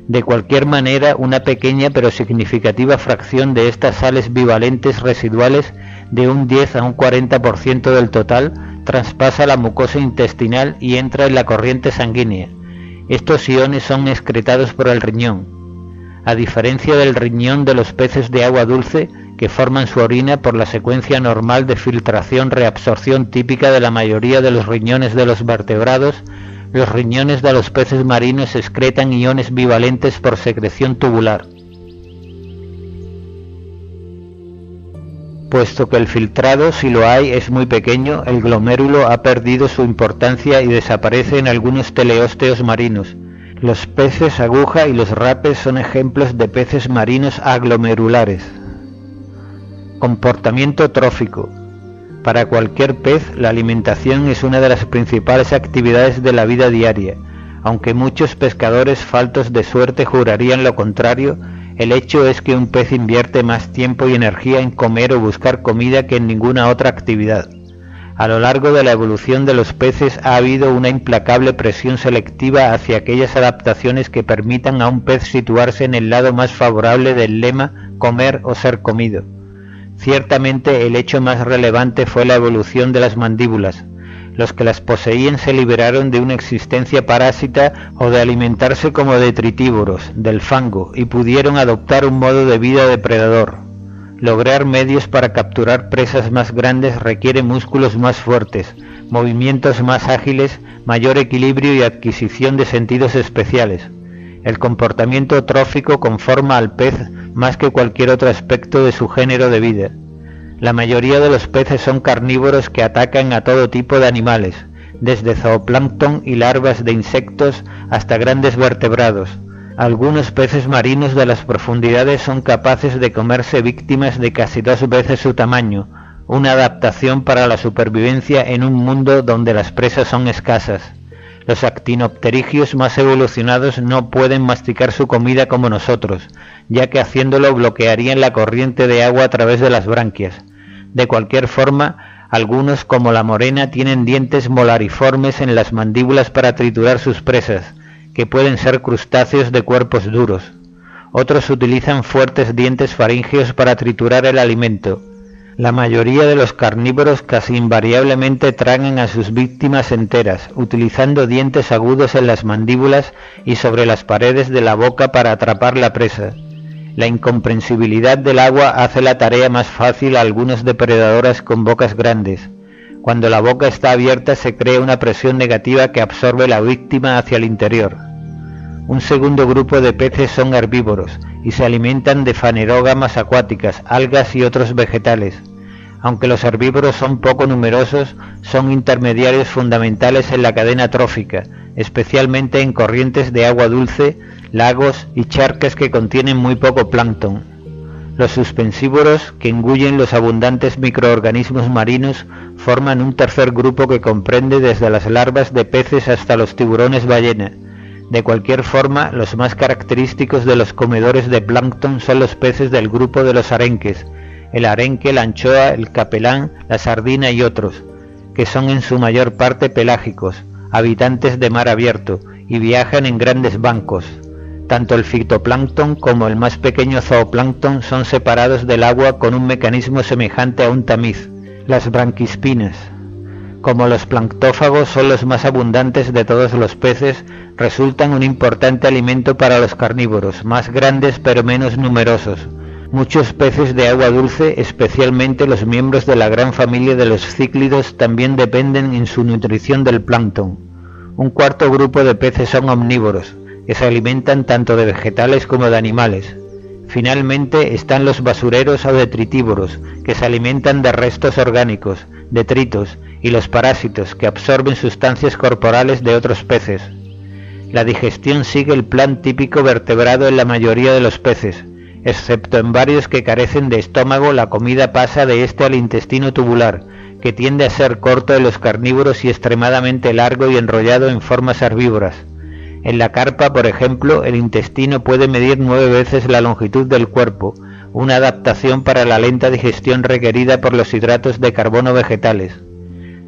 De cualquier manera, una pequeña pero significativa fracción de estas sales bivalentes residuales, de un 10 a un 40% del total, traspasa la mucosa intestinal y entra en la corriente sanguínea. Estos iones son excretados por el riñón. A diferencia del riñón de los peces de agua dulce, que forman su orina por la secuencia normal de filtración-reabsorción típica de la mayoría de los riñones de los vertebrados, los riñones de los peces marinos excretan iones bivalentes por secreción tubular. Puesto que el filtrado, si lo hay, es muy pequeño, el glomérulo ha perdido su importancia y desaparece en algunos teleósteos marinos. Los peces aguja y los rapes son ejemplos de peces marinos aglomerulares. Comportamiento trófico. Para cualquier pez, la alimentación es una de las principales actividades de la vida diaria. Aunque muchos pescadores faltos de suerte jurarían lo contrario, el hecho es que un pez invierte más tiempo y energía en comer o buscar comida que en ninguna otra actividad. A lo largo de la evolución de los peces ha habido una implacable presión selectiva hacia aquellas adaptaciones que permitan a un pez situarse en el lado más favorable del lema comer o ser comido. Ciertamente el hecho más relevante fue la evolución de las mandíbulas. Los que las poseían se liberaron de una existencia parásita o de alimentarse como detritívoros, del fango, y pudieron adoptar un modo de vida depredador. Lograr medios para capturar presas más grandes requiere músculos más fuertes, movimientos más ágiles, mayor equilibrio y adquisición de sentidos especiales. El comportamiento trófico conforma al pez más que cualquier otro aspecto de su género de vida. La mayoría de los peces son carnívoros que atacan a todo tipo de animales, desde zooplancton y larvas de insectos hasta grandes vertebrados. Algunos peces marinos de las profundidades son capaces de comerse víctimas de casi 2 veces su tamaño, una adaptación para la supervivencia en un mundo donde las presas son escasas. Los actinopterigios más evolucionados no pueden masticar su comida como nosotros, ya que haciéndolo bloquearían la corriente de agua a través de las branquias. De cualquier forma, algunos como la morena tienen dientes molariformes en las mandíbulas para triturar sus presas, que pueden ser crustáceos de cuerpos duros. Otros utilizan fuertes dientes faríngeos para triturar el alimento. La mayoría de los carnívoros casi invariablemente tragan a sus víctimas enteras, utilizando dientes agudos en las mandíbulas y sobre las paredes de la boca para atrapar la presa. La incomprensibilidad del agua hace la tarea más fácil a algunos depredadores con bocas grandes. Cuando la boca está abierta se crea una presión negativa que absorbe la víctima hacia el interior. Un segundo grupo de peces son herbívoros y se alimentan de fanerógamas acuáticas, algas y otros vegetales. Aunque los herbívoros son poco numerosos, son intermediarios fundamentales en la cadena trófica, especialmente en corrientes de agua dulce, lagos y charcas que contienen muy poco plancton. Los suspensívoros, que engullen los abundantes microorganismos marinos, forman un tercer grupo que comprende desde las larvas de peces hasta los tiburones ballena. De cualquier forma, los más característicos de los comedores de plancton son los peces del grupo de los arenques, el arenque, la anchoa, el capelán, la sardina y otros, que son en su mayor parte pelágicos, habitantes de mar abierto, y viajan en grandes bancos. Tanto el fitoplancton como el más pequeño zooplancton son separados del agua con un mecanismo semejante a un tamiz, las branquispinas. Como los planctófagos son los más abundantes de todos los peces, resultan un importante alimento para los carnívoros, más grandes pero menos numerosos. Muchos peces de agua dulce, especialmente los miembros de la gran familia de los cíclidos, también dependen en su nutrición del plancton. Un cuarto grupo de peces son omnívoros, que se alimentan tanto de vegetales como de animales. Finalmente están los basureros o detritívoros, que se alimentan de restos orgánicos, detritos y los parásitos que absorben sustancias corporales de otros peces. La digestión sigue el plan típico vertebrado en la mayoría de los peces, excepto en varios que carecen de estómago. La comida pasa de este al intestino tubular, que tiende a ser corto en los carnívoros y extremadamente largo y enrollado en formas herbívoras. En la carpa, por ejemplo, el intestino puede medir 9 veces la longitud del cuerpo, una adaptación para la lenta digestión requerida por los hidratos de carbono vegetales.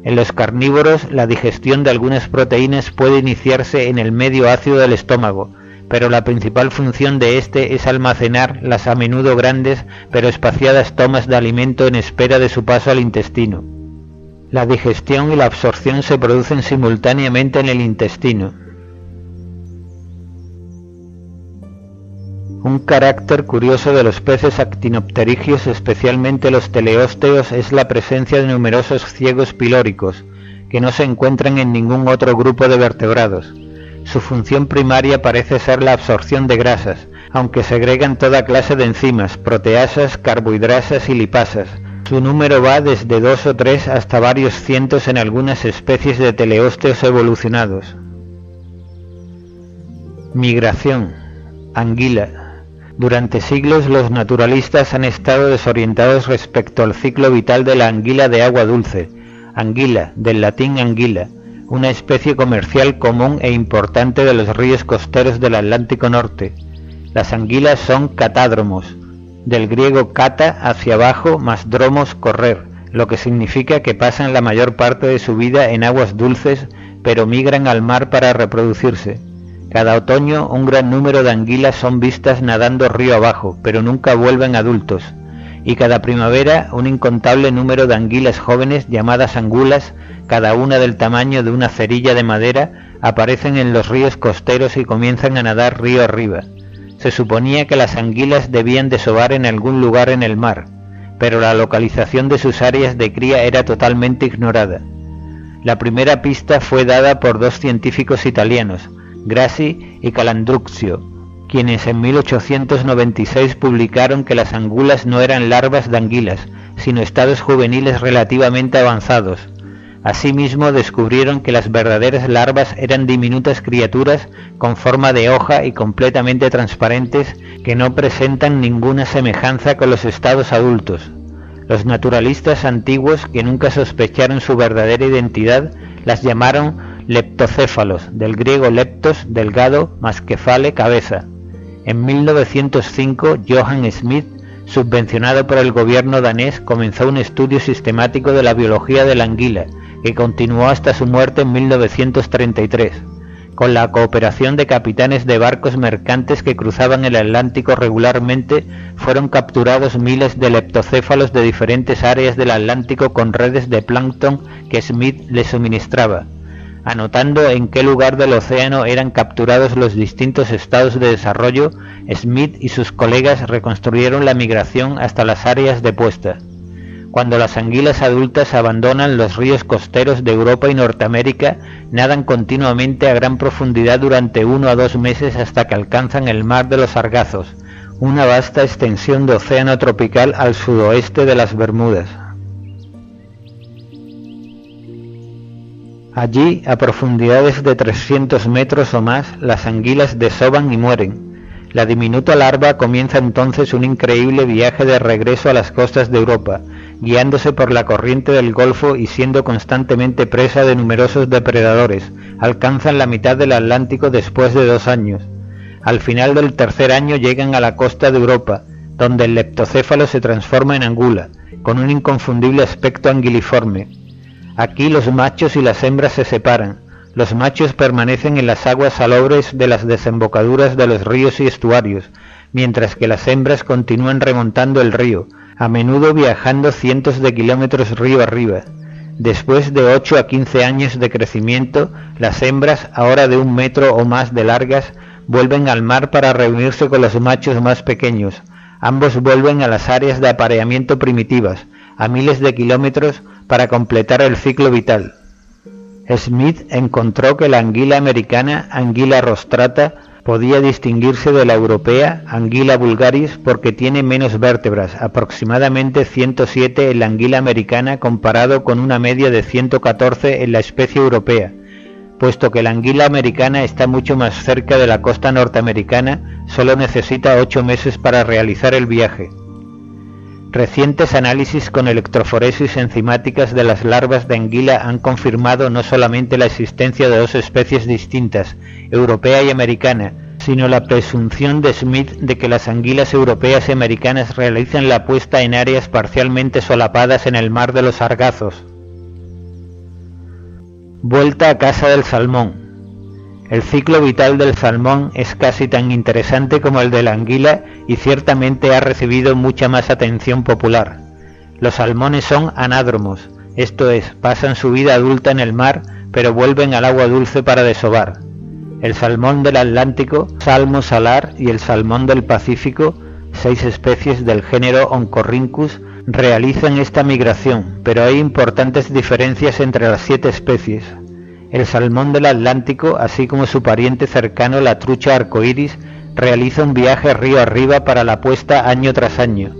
En los carnívoros, la digestión de algunas proteínas puede iniciarse en el medio ácido del estómago, pero la principal función de este es almacenar las a menudo grandes pero espaciadas tomas de alimento en espera de su paso al intestino. La digestión y la absorción se producen simultáneamente en el intestino. Un carácter curioso de los peces actinopterigios, especialmente los teleósteos, es la presencia de numerosos ciegos pilóricos, que no se encuentran en ningún otro grupo de vertebrados. Su función primaria parece ser la absorción de grasas, aunque segregan toda clase de enzimas, proteasas, carbohidrasas y lipasas. Su número va desde 2 o 3 hasta varios cientos en algunas especies de teleósteos evolucionados. Migración. Anguila. Durante siglos los naturalistas han estado desorientados respecto al ciclo vital de la anguila de agua dulce, anguila, del latín anguila, una especie comercial común e importante de los ríos costeros del Atlántico Norte. Las anguilas son catádromos, del griego kata, hacia abajo, más dromos, correr, lo que significa que pasan la mayor parte de su vida en aguas dulces, pero migran al mar para reproducirse. Cada otoño un gran número de anguilas son vistas nadando río abajo, pero nunca vuelven adultos, y cada primavera un incontable número de anguilas jóvenes llamadas angulas, cada una del tamaño de una cerilla de madera, aparecen en los ríos costeros y comienzan a nadar río arriba. Se suponía que las anguilas debían desovar en algún lugar en el mar, pero la localización de sus áreas de cría era totalmente ignorada. La primera pista fue dada por 2 científicos italianos, Grassi y Calandruccio, quienes en 1896 publicaron que las angulas no eran larvas de anguilas, sino estados juveniles relativamente avanzados. Asimismo descubrieron que las verdaderas larvas eran diminutas criaturas con forma de hoja y completamente transparentes que no presentan ninguna semejanza con los estados adultos. Los naturalistas antiguos, que nunca sospecharon su verdadera identidad, las llamaron leptocéfalos, del griego leptos, delgado, más kefale, cabeza. En 1905, Johann Schmidt, subvencionado por el gobierno danés, comenzó un estudio sistemático de la biología de la anguila, que continuó hasta su muerte en 1933. Con la cooperación de capitanes de barcos mercantes que cruzaban el Atlántico regularmente, fueron capturados miles de leptocéfalos de diferentes áreas del Atlántico con redes de plancton que Schmidt les suministraba. Anotando en qué lugar del océano eran capturados los distintos estados de desarrollo, Schmidt y sus colegas reconstruyeron la migración hasta las áreas de puesta. Cuando las anguilas adultas abandonan los ríos costeros de Europa y Norteamérica, nadan continuamente a gran profundidad durante 1 a 2 meses hasta que alcanzan el mar de los Sargazos, una vasta extensión de océano tropical al sudoeste de las Bermudas. Allí, a profundidades de 300 metros o más, las anguilas desovan y mueren. La diminuta larva comienza entonces un increíble viaje de regreso a las costas de Europa, guiándose por la corriente del Golfo y siendo constantemente presa de numerosos depredadores. Alcanzan la mitad del Atlántico después de 2 años. Al final del 3er año llegan a la costa de Europa, donde el leptocéfalo se transforma en angula, con un inconfundible aspecto anguiliforme. Aquí los machos y las hembras se separan. Los machos permanecen en las aguas salobres de las desembocaduras de los ríos y estuarios, mientras que las hembras continúan remontando el río, a menudo viajando cientos de kilómetros río arriba. Después de 8 a 15 años de crecimiento, las hembras, ahora de 1 metro o más de largas, vuelven al mar para reunirse con los machos más pequeños. Ambos vuelven a las áreas de apareamiento primitivas, a miles de kilómetros, para completar el ciclo vital. Smith encontró que la anguila americana, Anguilla rostrata, Podía distinguirse de la europea Anguilla vulgaris porque tiene menos vértebras, aproximadamente 107 en la anguila americana comparado con una media de 114 en la especie europea, puesto que la anguila americana está mucho más cerca de la costa norteamericana, solo necesita 8 meses para realizar el viaje. Recientes análisis con electroforesis enzimáticas de las larvas de anguila han confirmado no solamente la existencia de dos especies distintas, europea y americana, sino la presunción de Smith de que las anguilas europeas y americanas realizan la puesta en áreas parcialmente solapadas en el mar de los Sargazos. Vuelta a casa del salmón. El ciclo vital del salmón es casi tan interesante como el de la anguila y ciertamente ha recibido mucha más atención popular. Los salmones son anádromos, esto es, pasan su vida adulta en el mar, pero vuelven al agua dulce para desovar. El salmón del Atlántico, Salmo salar, y el salmón del Pacífico, 6 especies del género Oncorhynchus, realizan esta migración, pero hay importantes diferencias entre las 7 especies. El salmón del Atlántico, así como su pariente cercano la trucha arcoíris, realiza un viaje río arriba para la puesta año tras año.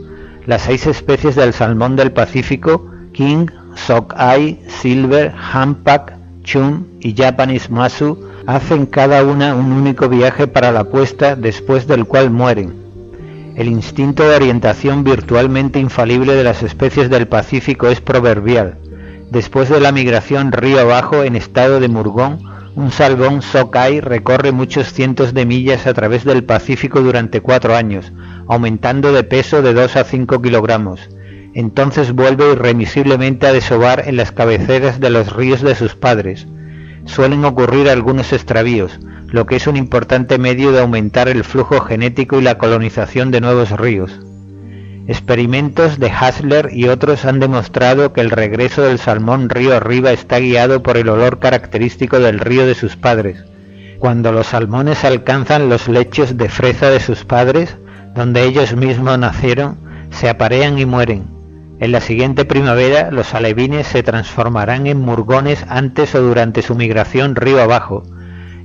Las 6 especies del salmón del Pacífico, king, sockeye, silver, humpback, chum y Japanese masu, hacen cada una un único viaje para la puesta, después del cual mueren. El instinto de orientación virtualmente infalible de las especies del Pacífico es proverbial. Después de la migración río abajo en estado de murgón, un salmón sockeye recorre muchos cientos de millas a través del Pacífico durante 4 años, aumentando de peso de 2 a 5 kilogramos. Entonces vuelve irremisiblemente a desovar en las cabeceras de los ríos de sus padres. Suelen ocurrir algunos extravíos, lo que es un importante medio de aumentar el flujo genético y la colonización de nuevos ríos. Experimentos de Hassler y otros han demostrado que el regreso del salmón río arriba está guiado por el olor característico del río de sus padres. Cuando los salmones alcanzan los lechos de fresa de sus padres, donde ellos mismos nacieron, se aparean y mueren. En la siguiente primavera, los alevines se transformarán en murgones antes o durante su migración río abajo.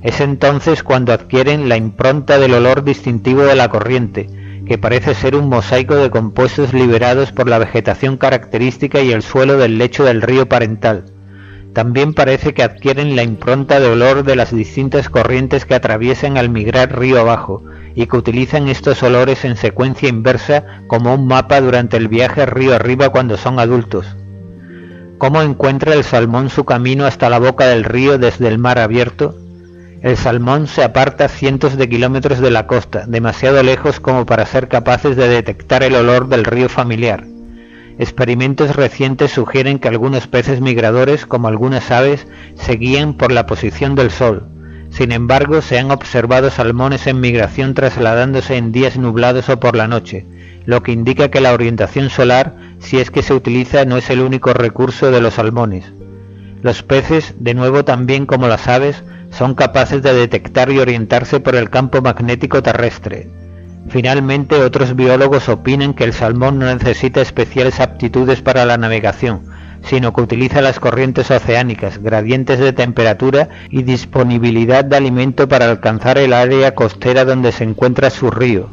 Es entonces cuando adquieren la impronta del olor distintivo de la corriente, que parece ser un mosaico de compuestos liberados por la vegetación característica y el suelo del lecho del río parental. También parece que adquieren la impronta de olor de las distintas corrientes que atraviesan al migrar río abajo, y que utilizan estos olores en secuencia inversa como un mapa durante el viaje río arriba cuando son adultos. ¿Cómo encuentra el salmón su camino hasta la boca del río desde el mar abierto? El salmón se aparta cientos de kilómetros de la costa, demasiado lejos como para ser capaces de detectar el olor del río familiar. Experimentos recientes sugieren que algunos peces migradores, como algunas aves, se guían por la posición del sol. Sin embargo, se han observado salmones en migración trasladándose en días nublados o por la noche, lo que indica que la orientación solar, si es que se utiliza, no es el único recurso de los salmones. Los peces, de nuevo también como las aves, son capaces de detectar y orientarse por el campo magnético terrestre. Finalmente, otros biólogos opinan que el salmón no necesita especiales aptitudes para la navegación, sino que utiliza las corrientes oceánicas, gradientes de temperatura y disponibilidad de alimento para alcanzar el área costera donde se encuentra su río.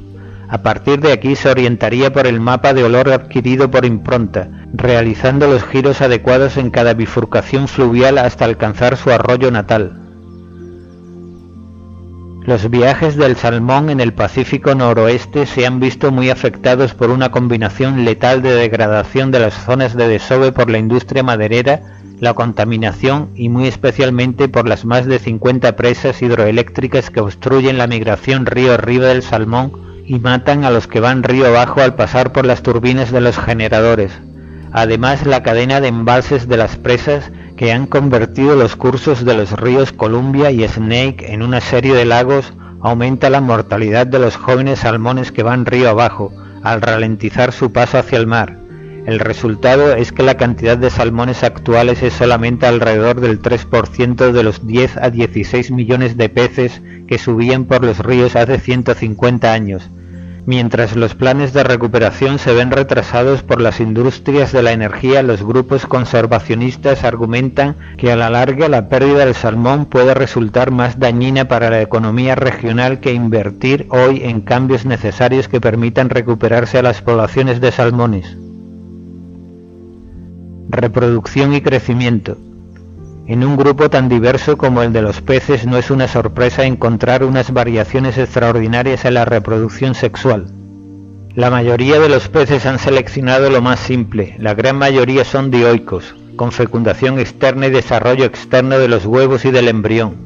A partir de aquí se orientaría por el mapa de olor adquirido por impronta, realizando los giros adecuados en cada bifurcación fluvial hasta alcanzar su arroyo natal. Los viajes del salmón en el Pacífico noroeste se han visto muy afectados por una combinación letal de degradación de las zonas de desove por la industria maderera, la contaminación y muy especialmente por las más de 50 presas hidroeléctricas que obstruyen la migración río arriba del salmón y matan a los que van río abajo al pasar por las turbinas de los generadores. Además, la cadena de embalses de las presas que han convertido los cursos de los ríos Columbia y Snake en una serie de lagos aumenta la mortalidad de los jóvenes salmones que van río abajo al ralentizar su paso hacia el mar. El resultado es que la cantidad de salmones actuales es solamente alrededor del 3% de los 10 a 16 millones de peces que subían por los ríos hace 150 años. Mientras los planes de recuperación se ven retrasados por las industrias de la energía, los grupos conservacionistas argumentan que a la larga la pérdida del salmón puede resultar más dañina para la economía regional que invertir hoy en cambios necesarios que permitan recuperarse a las poblaciones de salmones. Reproducción y crecimiento. En un grupo tan diverso como el de los peces no es una sorpresa encontrar unas variaciones extraordinarias en la reproducción sexual. La mayoría de los peces han seleccionado lo más simple, la gran mayoría son dioicos, con fecundación externa y desarrollo externo de los huevos y del embrión.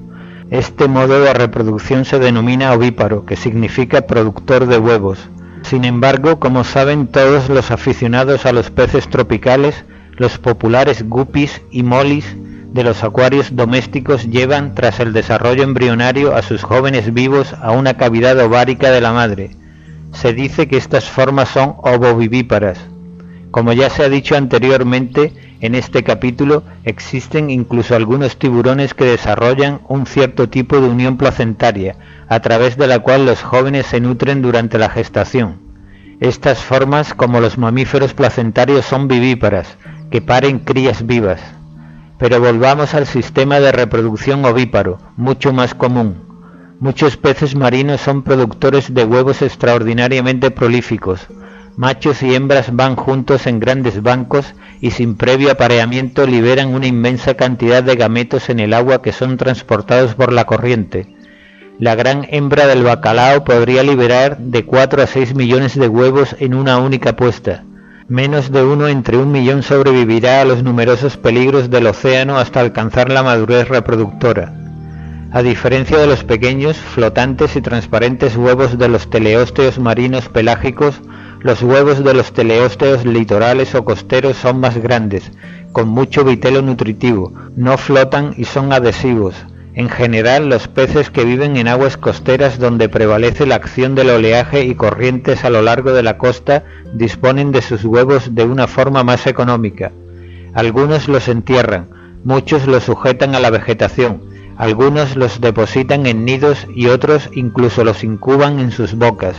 Este modo de reproducción se denomina ovíparo, que significa productor de huevos. Sin embargo, como saben todos los aficionados a los peces tropicales, los populares guppies y mollies de los acuarios domésticos llevan, tras el desarrollo embrionario, a sus jóvenes vivos a una cavidad ovárica de la madre. Se dice que estas formas son ovovivíparas. Como ya se ha dicho anteriormente en este capítulo, existen incluso algunos tiburones que desarrollan un cierto tipo de unión placentaria, a través de la cual los jóvenes se nutren durante la gestación. Estas formas, como los mamíferos placentarios, son vivíparas, que paren crías vivas. Pero volvamos al sistema de reproducción ovíparo, mucho más común. Muchos peces marinos son productores de huevos extraordinariamente prolíficos. Machos y hembras van juntos en grandes bancos y sin previo apareamiento liberan una inmensa cantidad de gametos en el agua que son transportados por la corriente. La gran hembra del bacalao podría liberar de 4 a 6 millones de huevos en una única puesta. Menos de uno entre 1 millón sobrevivirá a los numerosos peligros del océano hasta alcanzar la madurez reproductora. A diferencia de los pequeños, flotantes y transparentes huevos de los teleósteos marinos pelágicos, los huevos de los teleósteos litorales o costeros son más grandes, con mucho vitelo nutritivo, no flotan y son adhesivos. En general, los peces que viven en aguas costeras donde prevalece la acción del oleaje y corrientes a lo largo de la costa disponen de sus huevos de una forma más económica. Algunos los entierran, muchos los sujetan a la vegetación, algunos los depositan en nidos y otros incluso los incuban en sus bocas.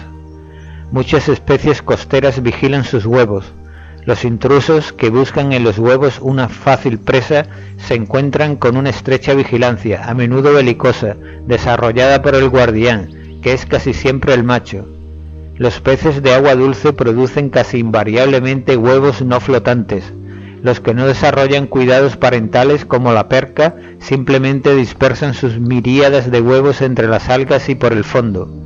Muchas especies costeras vigilan sus huevos. Los intrusos que buscan en los huevos una fácil presa se encuentran con una estrecha vigilancia, a menudo belicosa, desarrollada por el guardián, que es casi siempre el macho. Los peces de agua dulce producen casi invariablemente huevos no flotantes. Los que no desarrollan cuidados parentales, como la perca, simplemente dispersan sus miríadas de huevos entre las algas y por el fondo.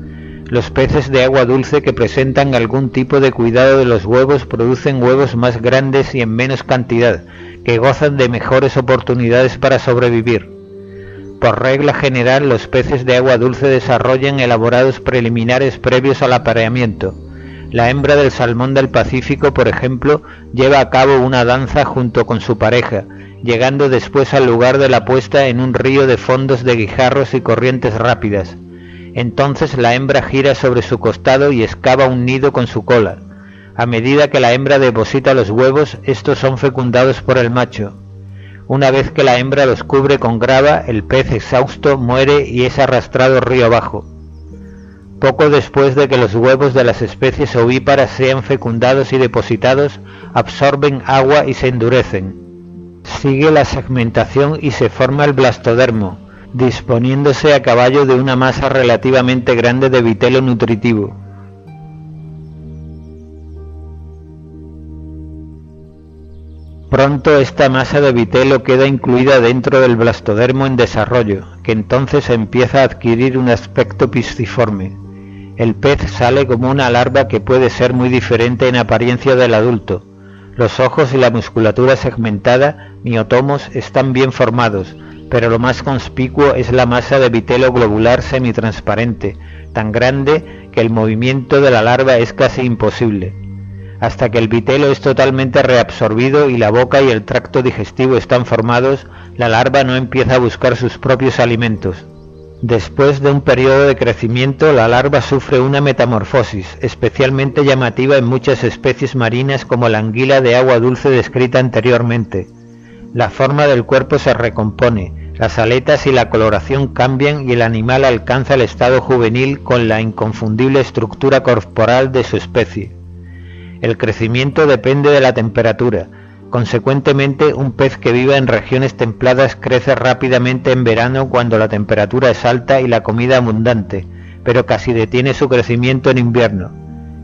Los peces de agua dulce que presentan algún tipo de cuidado de los huevos producen huevos más grandes y en menos cantidad, que gozan de mejores oportunidades para sobrevivir. Por regla general, los peces de agua dulce desarrollan elaborados preliminares previos al apareamiento. La hembra del salmón del Pacífico, por ejemplo, lleva a cabo una danza junto con su pareja, llegando después al lugar de la puesta en un río de fondos de guijarros y corrientes rápidas. Entonces la hembra gira sobre su costado y excava un nido con su cola. A medida que la hembra deposita los huevos, estos son fecundados por el macho. Una vez que la hembra los cubre con grava, el pez exhausto muere y es arrastrado río abajo. Poco después de que los huevos de las especies ovíparas sean fecundados y depositados, absorben agua y se endurecen. Sigue la segmentación y se forma el blastodermo, disponiéndose a caballo de una masa relativamente grande de vitelo nutritivo. Pronto esta masa de vitelo queda incluida dentro del blastodermo en desarrollo, que entonces empieza a adquirir un aspecto pisciforme. El pez sale como una larva que puede ser muy diferente en apariencia del adulto. Los ojos y la musculatura segmentada, miotomos, están bien formados, pero lo más conspicuo es la masa de vitelo globular semitransparente, tan grande que el movimiento de la larva es casi imposible. Hasta que el vitelo es totalmente reabsorbido y la boca y el tracto digestivo están formados, la larva no empieza a buscar sus propios alimentos. Después de un periodo de crecimiento, la larva sufre una metamorfosis, especialmente llamativa en muchas especies marinas como la anguila de agua dulce descrita anteriormente. La forma del cuerpo se recompone, Las aletas y la coloración cambian y el animal alcanza el estado juvenil con la inconfundible estructura corporal de su especie. El crecimiento depende de la temperatura. Consecuentemente, un pez que viva en regiones templadas crece rápidamente en verano cuando la temperatura es alta y la comida abundante, pero casi detiene su crecimiento en invierno.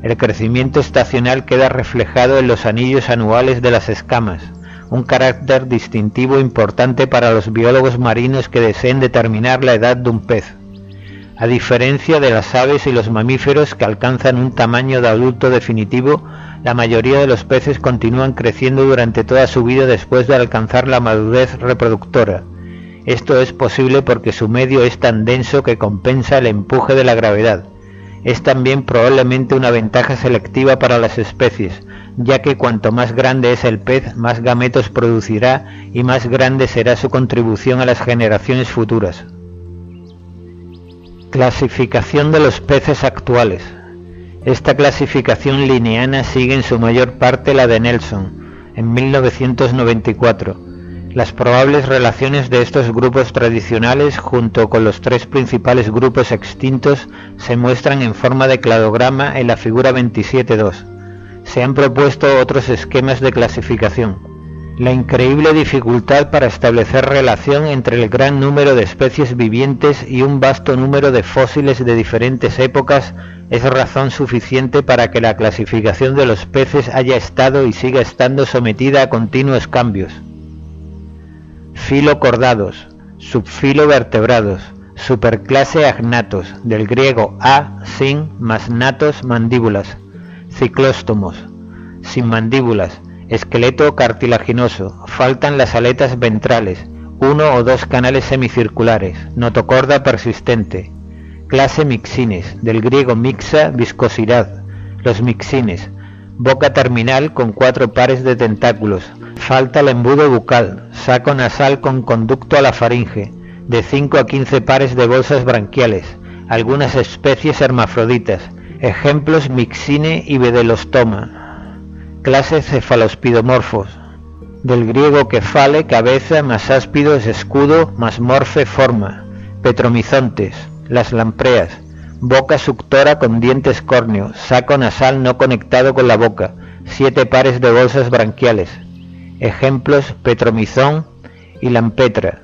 El crecimiento estacional queda reflejado en los anillos anuales de las escamas, un carácter distintivo importante para los biólogos marinos que deseen determinar la edad de un pez. A diferencia de las aves y los mamíferos que alcanzan un tamaño de adulto definitivo, la mayoría de los peces continúan creciendo durante toda su vida después de alcanzar la madurez reproductora. Esto es posible porque su medio es tan denso que compensa el empuje de la gravedad. Es también probablemente una ventaja selectiva para las especies, ya que cuanto más grande es el pez, más gametos producirá y más grande será su contribución a las generaciones futuras. Clasificación de los peces actuales. Esta clasificación linneana sigue en su mayor parte la de Nelson, en 1994. Las probables relaciones de estos grupos tradicionales junto con los tres principales grupos extintos se muestran en forma de cladograma en la figura 27.2. Se han propuesto otros esquemas de clasificación. La increíble dificultad para establecer relación entre el gran número de especies vivientes y un vasto número de fósiles de diferentes épocas es razón suficiente para que la clasificación de los peces haya estado y siga estando sometida a continuos cambios. Filo cordados, subfilo vertebrados, superclase agnatos, del griego a, sin, más natos, mandíbulas, ciclóstomos, sin mandíbulas, esqueleto cartilaginoso, faltan las aletas ventrales, 1 o 2 canales semicirculares, notocorda persistente. Clase Mixines, del griego mixa, viscosidad, los mixines, boca terminal con 4 pares de tentáculos, falta el embudo bucal, saco nasal con conducto a la faringe, de 5 a 15 pares de bolsas branquiales, algunas especies hermafroditas, ejemplos Mixine y Bedelostoma. Clase Cefalospidomorfos, del griego kefale, cabeza, más áspidos, escudo, más morfe, forma. Petromizontes, las lampreas, boca suctora con dientes córneos, saco nasal no conectado con la boca, 7 pares de bolsas branquiales. Ejemplos Petromizón y Lampetra.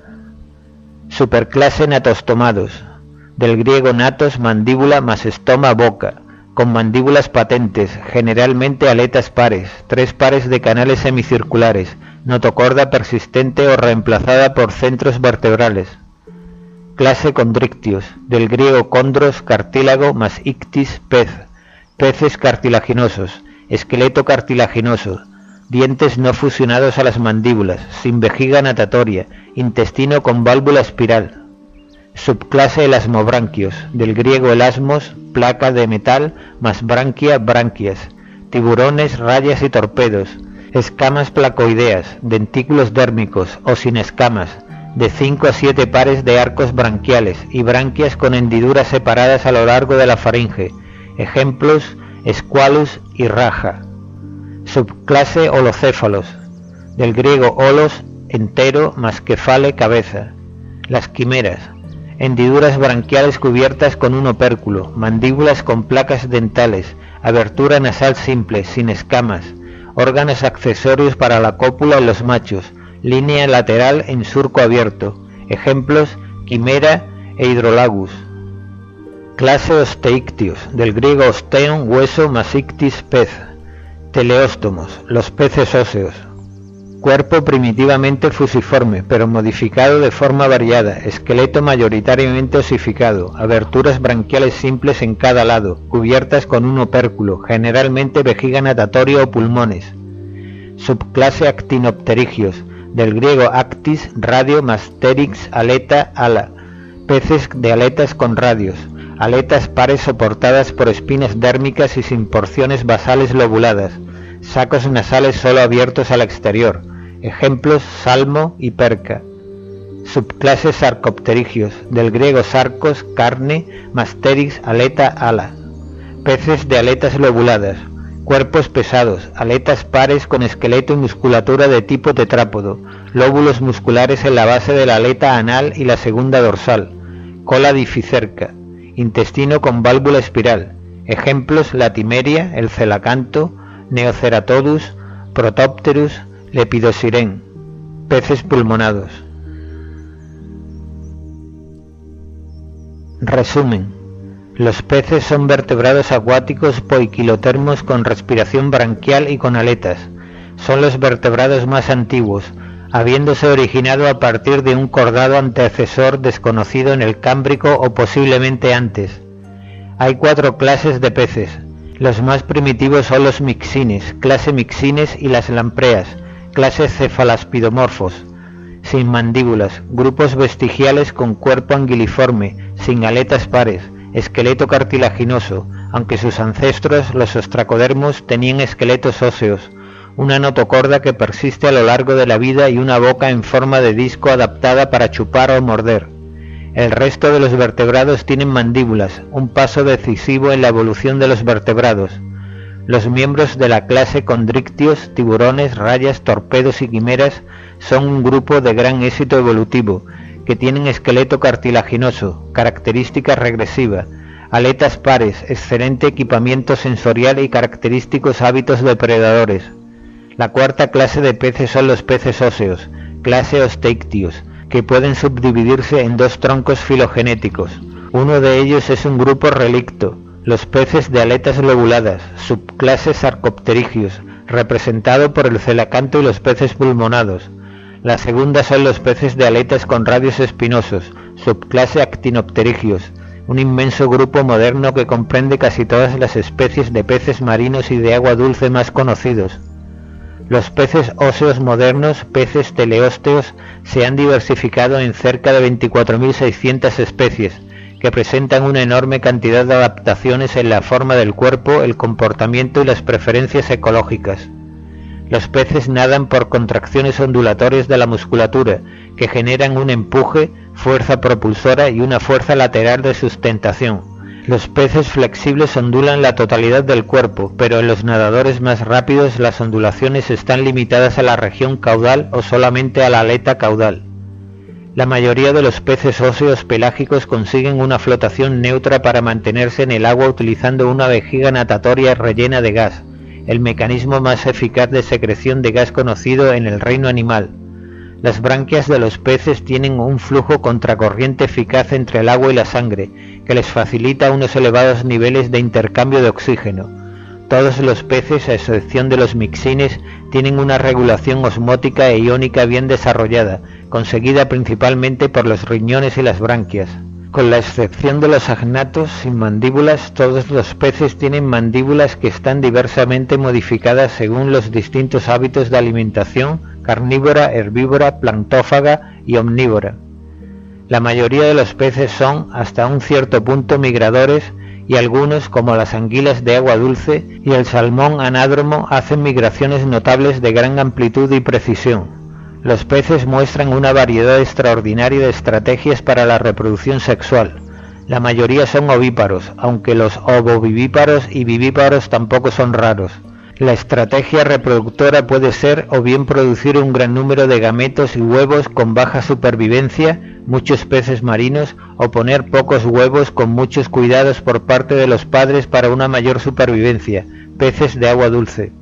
Superclase Natostomados, del griego natos, mandíbula, más estoma, boca, con mandíbulas patentes, generalmente aletas pares, 3 pares de canales semicirculares, notocorda persistente o reemplazada por centros vertebrales. Clase Chondrictios, del griego chondros, cartílago, más ictis, pez, peces cartilaginosos, esqueleto cartilaginoso, dientes no fusionados a las mandíbulas, sin vejiga natatoria, intestino con válvula espiral. Subclase elasmobranquios, del griego elasmos, placa de metal, más branquia, branquias, tiburones, rayas y torpedos, escamas placoideas, dentículos dérmicos o sin escamas, de 5 a 7 pares de arcos branquiales y branquias con hendiduras separadas a lo largo de la faringe, ejemplos Squalus y Raja. Subclase holocéfalos, del griego holos, entero, más kefale, cabeza. Las quimeras, hendiduras branquiales cubiertas con un opérculo, mandíbulas con placas dentales, abertura nasal simple, sin escamas, órganos accesorios para la cópula en los machos, línea lateral en surco abierto, ejemplos quimera e hidrolagus. Clase Osteictios, del griego osteon, hueso, más ictis, pez. Teleóstomos, los peces óseos. Cuerpo primitivamente fusiforme, pero modificado de forma variada, esqueleto mayoritariamente osificado, aberturas branquiales simples en cada lado, cubiertas con un opérculo, generalmente vejiga natatoria o pulmones. Subclase Actinopterigios, del griego actis, radio, más pterix, aleta, ala, peces de aletas con radios, aletas pares soportadas por espinas dérmicas y sin porciones basales lobuladas, sacos nasales solo abiertos al exterior, ejemplos salmo y perca. Subclase Sarcopterigios, del griego sarcos, carne, más pterix, aleta, ala, peces de aletas lobuladas, Cuerpos pesados, aletas pares con esqueleto y musculatura de tipo tetrápodo, lóbulos musculares en la base de la aleta anal y la segunda dorsal, cola dificerca, intestino con válvula espiral. Ejemplos: Latimeria, el celacanto, Neoceratodus, Protopterus, Lepidosiren. Peces pulmonados. Resumen: los peces son vertebrados acuáticos poiquilotermos con respiración branquial y con aletas. Son los vertebrados más antiguos, habiéndose originado a partir de un cordado antecesor desconocido en el Cámbrico o posiblemente antes. Hay 4 clases de peces. Los más primitivos son los mixines, clase Mixines, y las lampreas, clase Cephalaspidomorphos, sin mandíbulas, grupos vestigiales con cuerpo anguiliforme, sin aletas pares, esqueleto cartilaginoso, aunque sus ancestros, los ostracodermos, tenían esqueletos óseos, una notocorda que persiste a lo largo de la vida y una boca en forma de disco adaptada para chupar o morder. El resto de los vertebrados tienen mandíbulas, un paso decisivo en la evolución de los vertebrados. Los miembros de la clase Chondrictios, tiburones, rayas, torpedos y quimeras son un grupo de gran éxito evolutivo, que tienen esqueleto cartilaginoso, característica regresiva, aletas pares, excelente equipamiento sensorial y característicos hábitos depredadores. La 4ª clase de peces son los peces óseos, clase Osteichthyos, que pueden subdividirse en 2 troncos filogenéticos. Uno de ellos es un grupo relicto, los peces de aletas lobuladas, subclase Sarcopterigios, representado por el celacanto y los peces pulmonados. La segunda son los peces de aletas con radios espinosos, subclase Actinopterigios, un inmenso grupo moderno que comprende casi todas las especies de peces marinos y de agua dulce más conocidos. Los peces óseos modernos, peces teleósteos, se han diversificado en cerca de 24.600 especies, que presentan una enorme cantidad de adaptaciones en la forma del cuerpo, el comportamiento y las preferencias ecológicas. Los peces nadan por contracciones ondulatorias de la musculatura, que generan un empuje, fuerza propulsora y una fuerza lateral de sustentación. Los peces flexibles ondulan la totalidad del cuerpo, pero en los nadadores más rápidos las ondulaciones están limitadas a la región caudal o solamente a la aleta caudal. La mayoría de los peces óseos pelágicos consiguen una flotación neutra para mantenerse en el agua utilizando una vejiga natatoria rellena de gas, el mecanismo más eficaz de secreción de gas conocido en el reino animal. Las branquias de los peces tienen un flujo contracorriente eficaz entre el agua y la sangre, que les facilita unos elevados niveles de intercambio de oxígeno. Todos los peces, a excepción de los mixines, tienen una regulación osmótica e iónica bien desarrollada, conseguida principalmente por los riñones y las branquias. Con la excepción de los agnatos sin mandíbulas, todos los peces tienen mandíbulas que están diversamente modificadas según los distintos hábitos de alimentación, carnívora, herbívora, planctófaga y omnívora. La mayoría de los peces son, hasta un cierto punto, migradores, y algunos, como las anguilas de agua dulce y el salmón anádromo, hacen migraciones notables de gran amplitud y precisión. Los peces muestran una variedad extraordinaria de estrategias para la reproducción sexual. La mayoría son ovíparos, aunque los ovovivíparos y vivíparos tampoco son raros. La estrategia reproductora puede ser o bien producir un gran número de gametos y huevos con baja supervivencia, muchos peces marinos, o poner pocos huevos con muchos cuidados por parte de los padres para una mayor supervivencia, peces de agua dulce.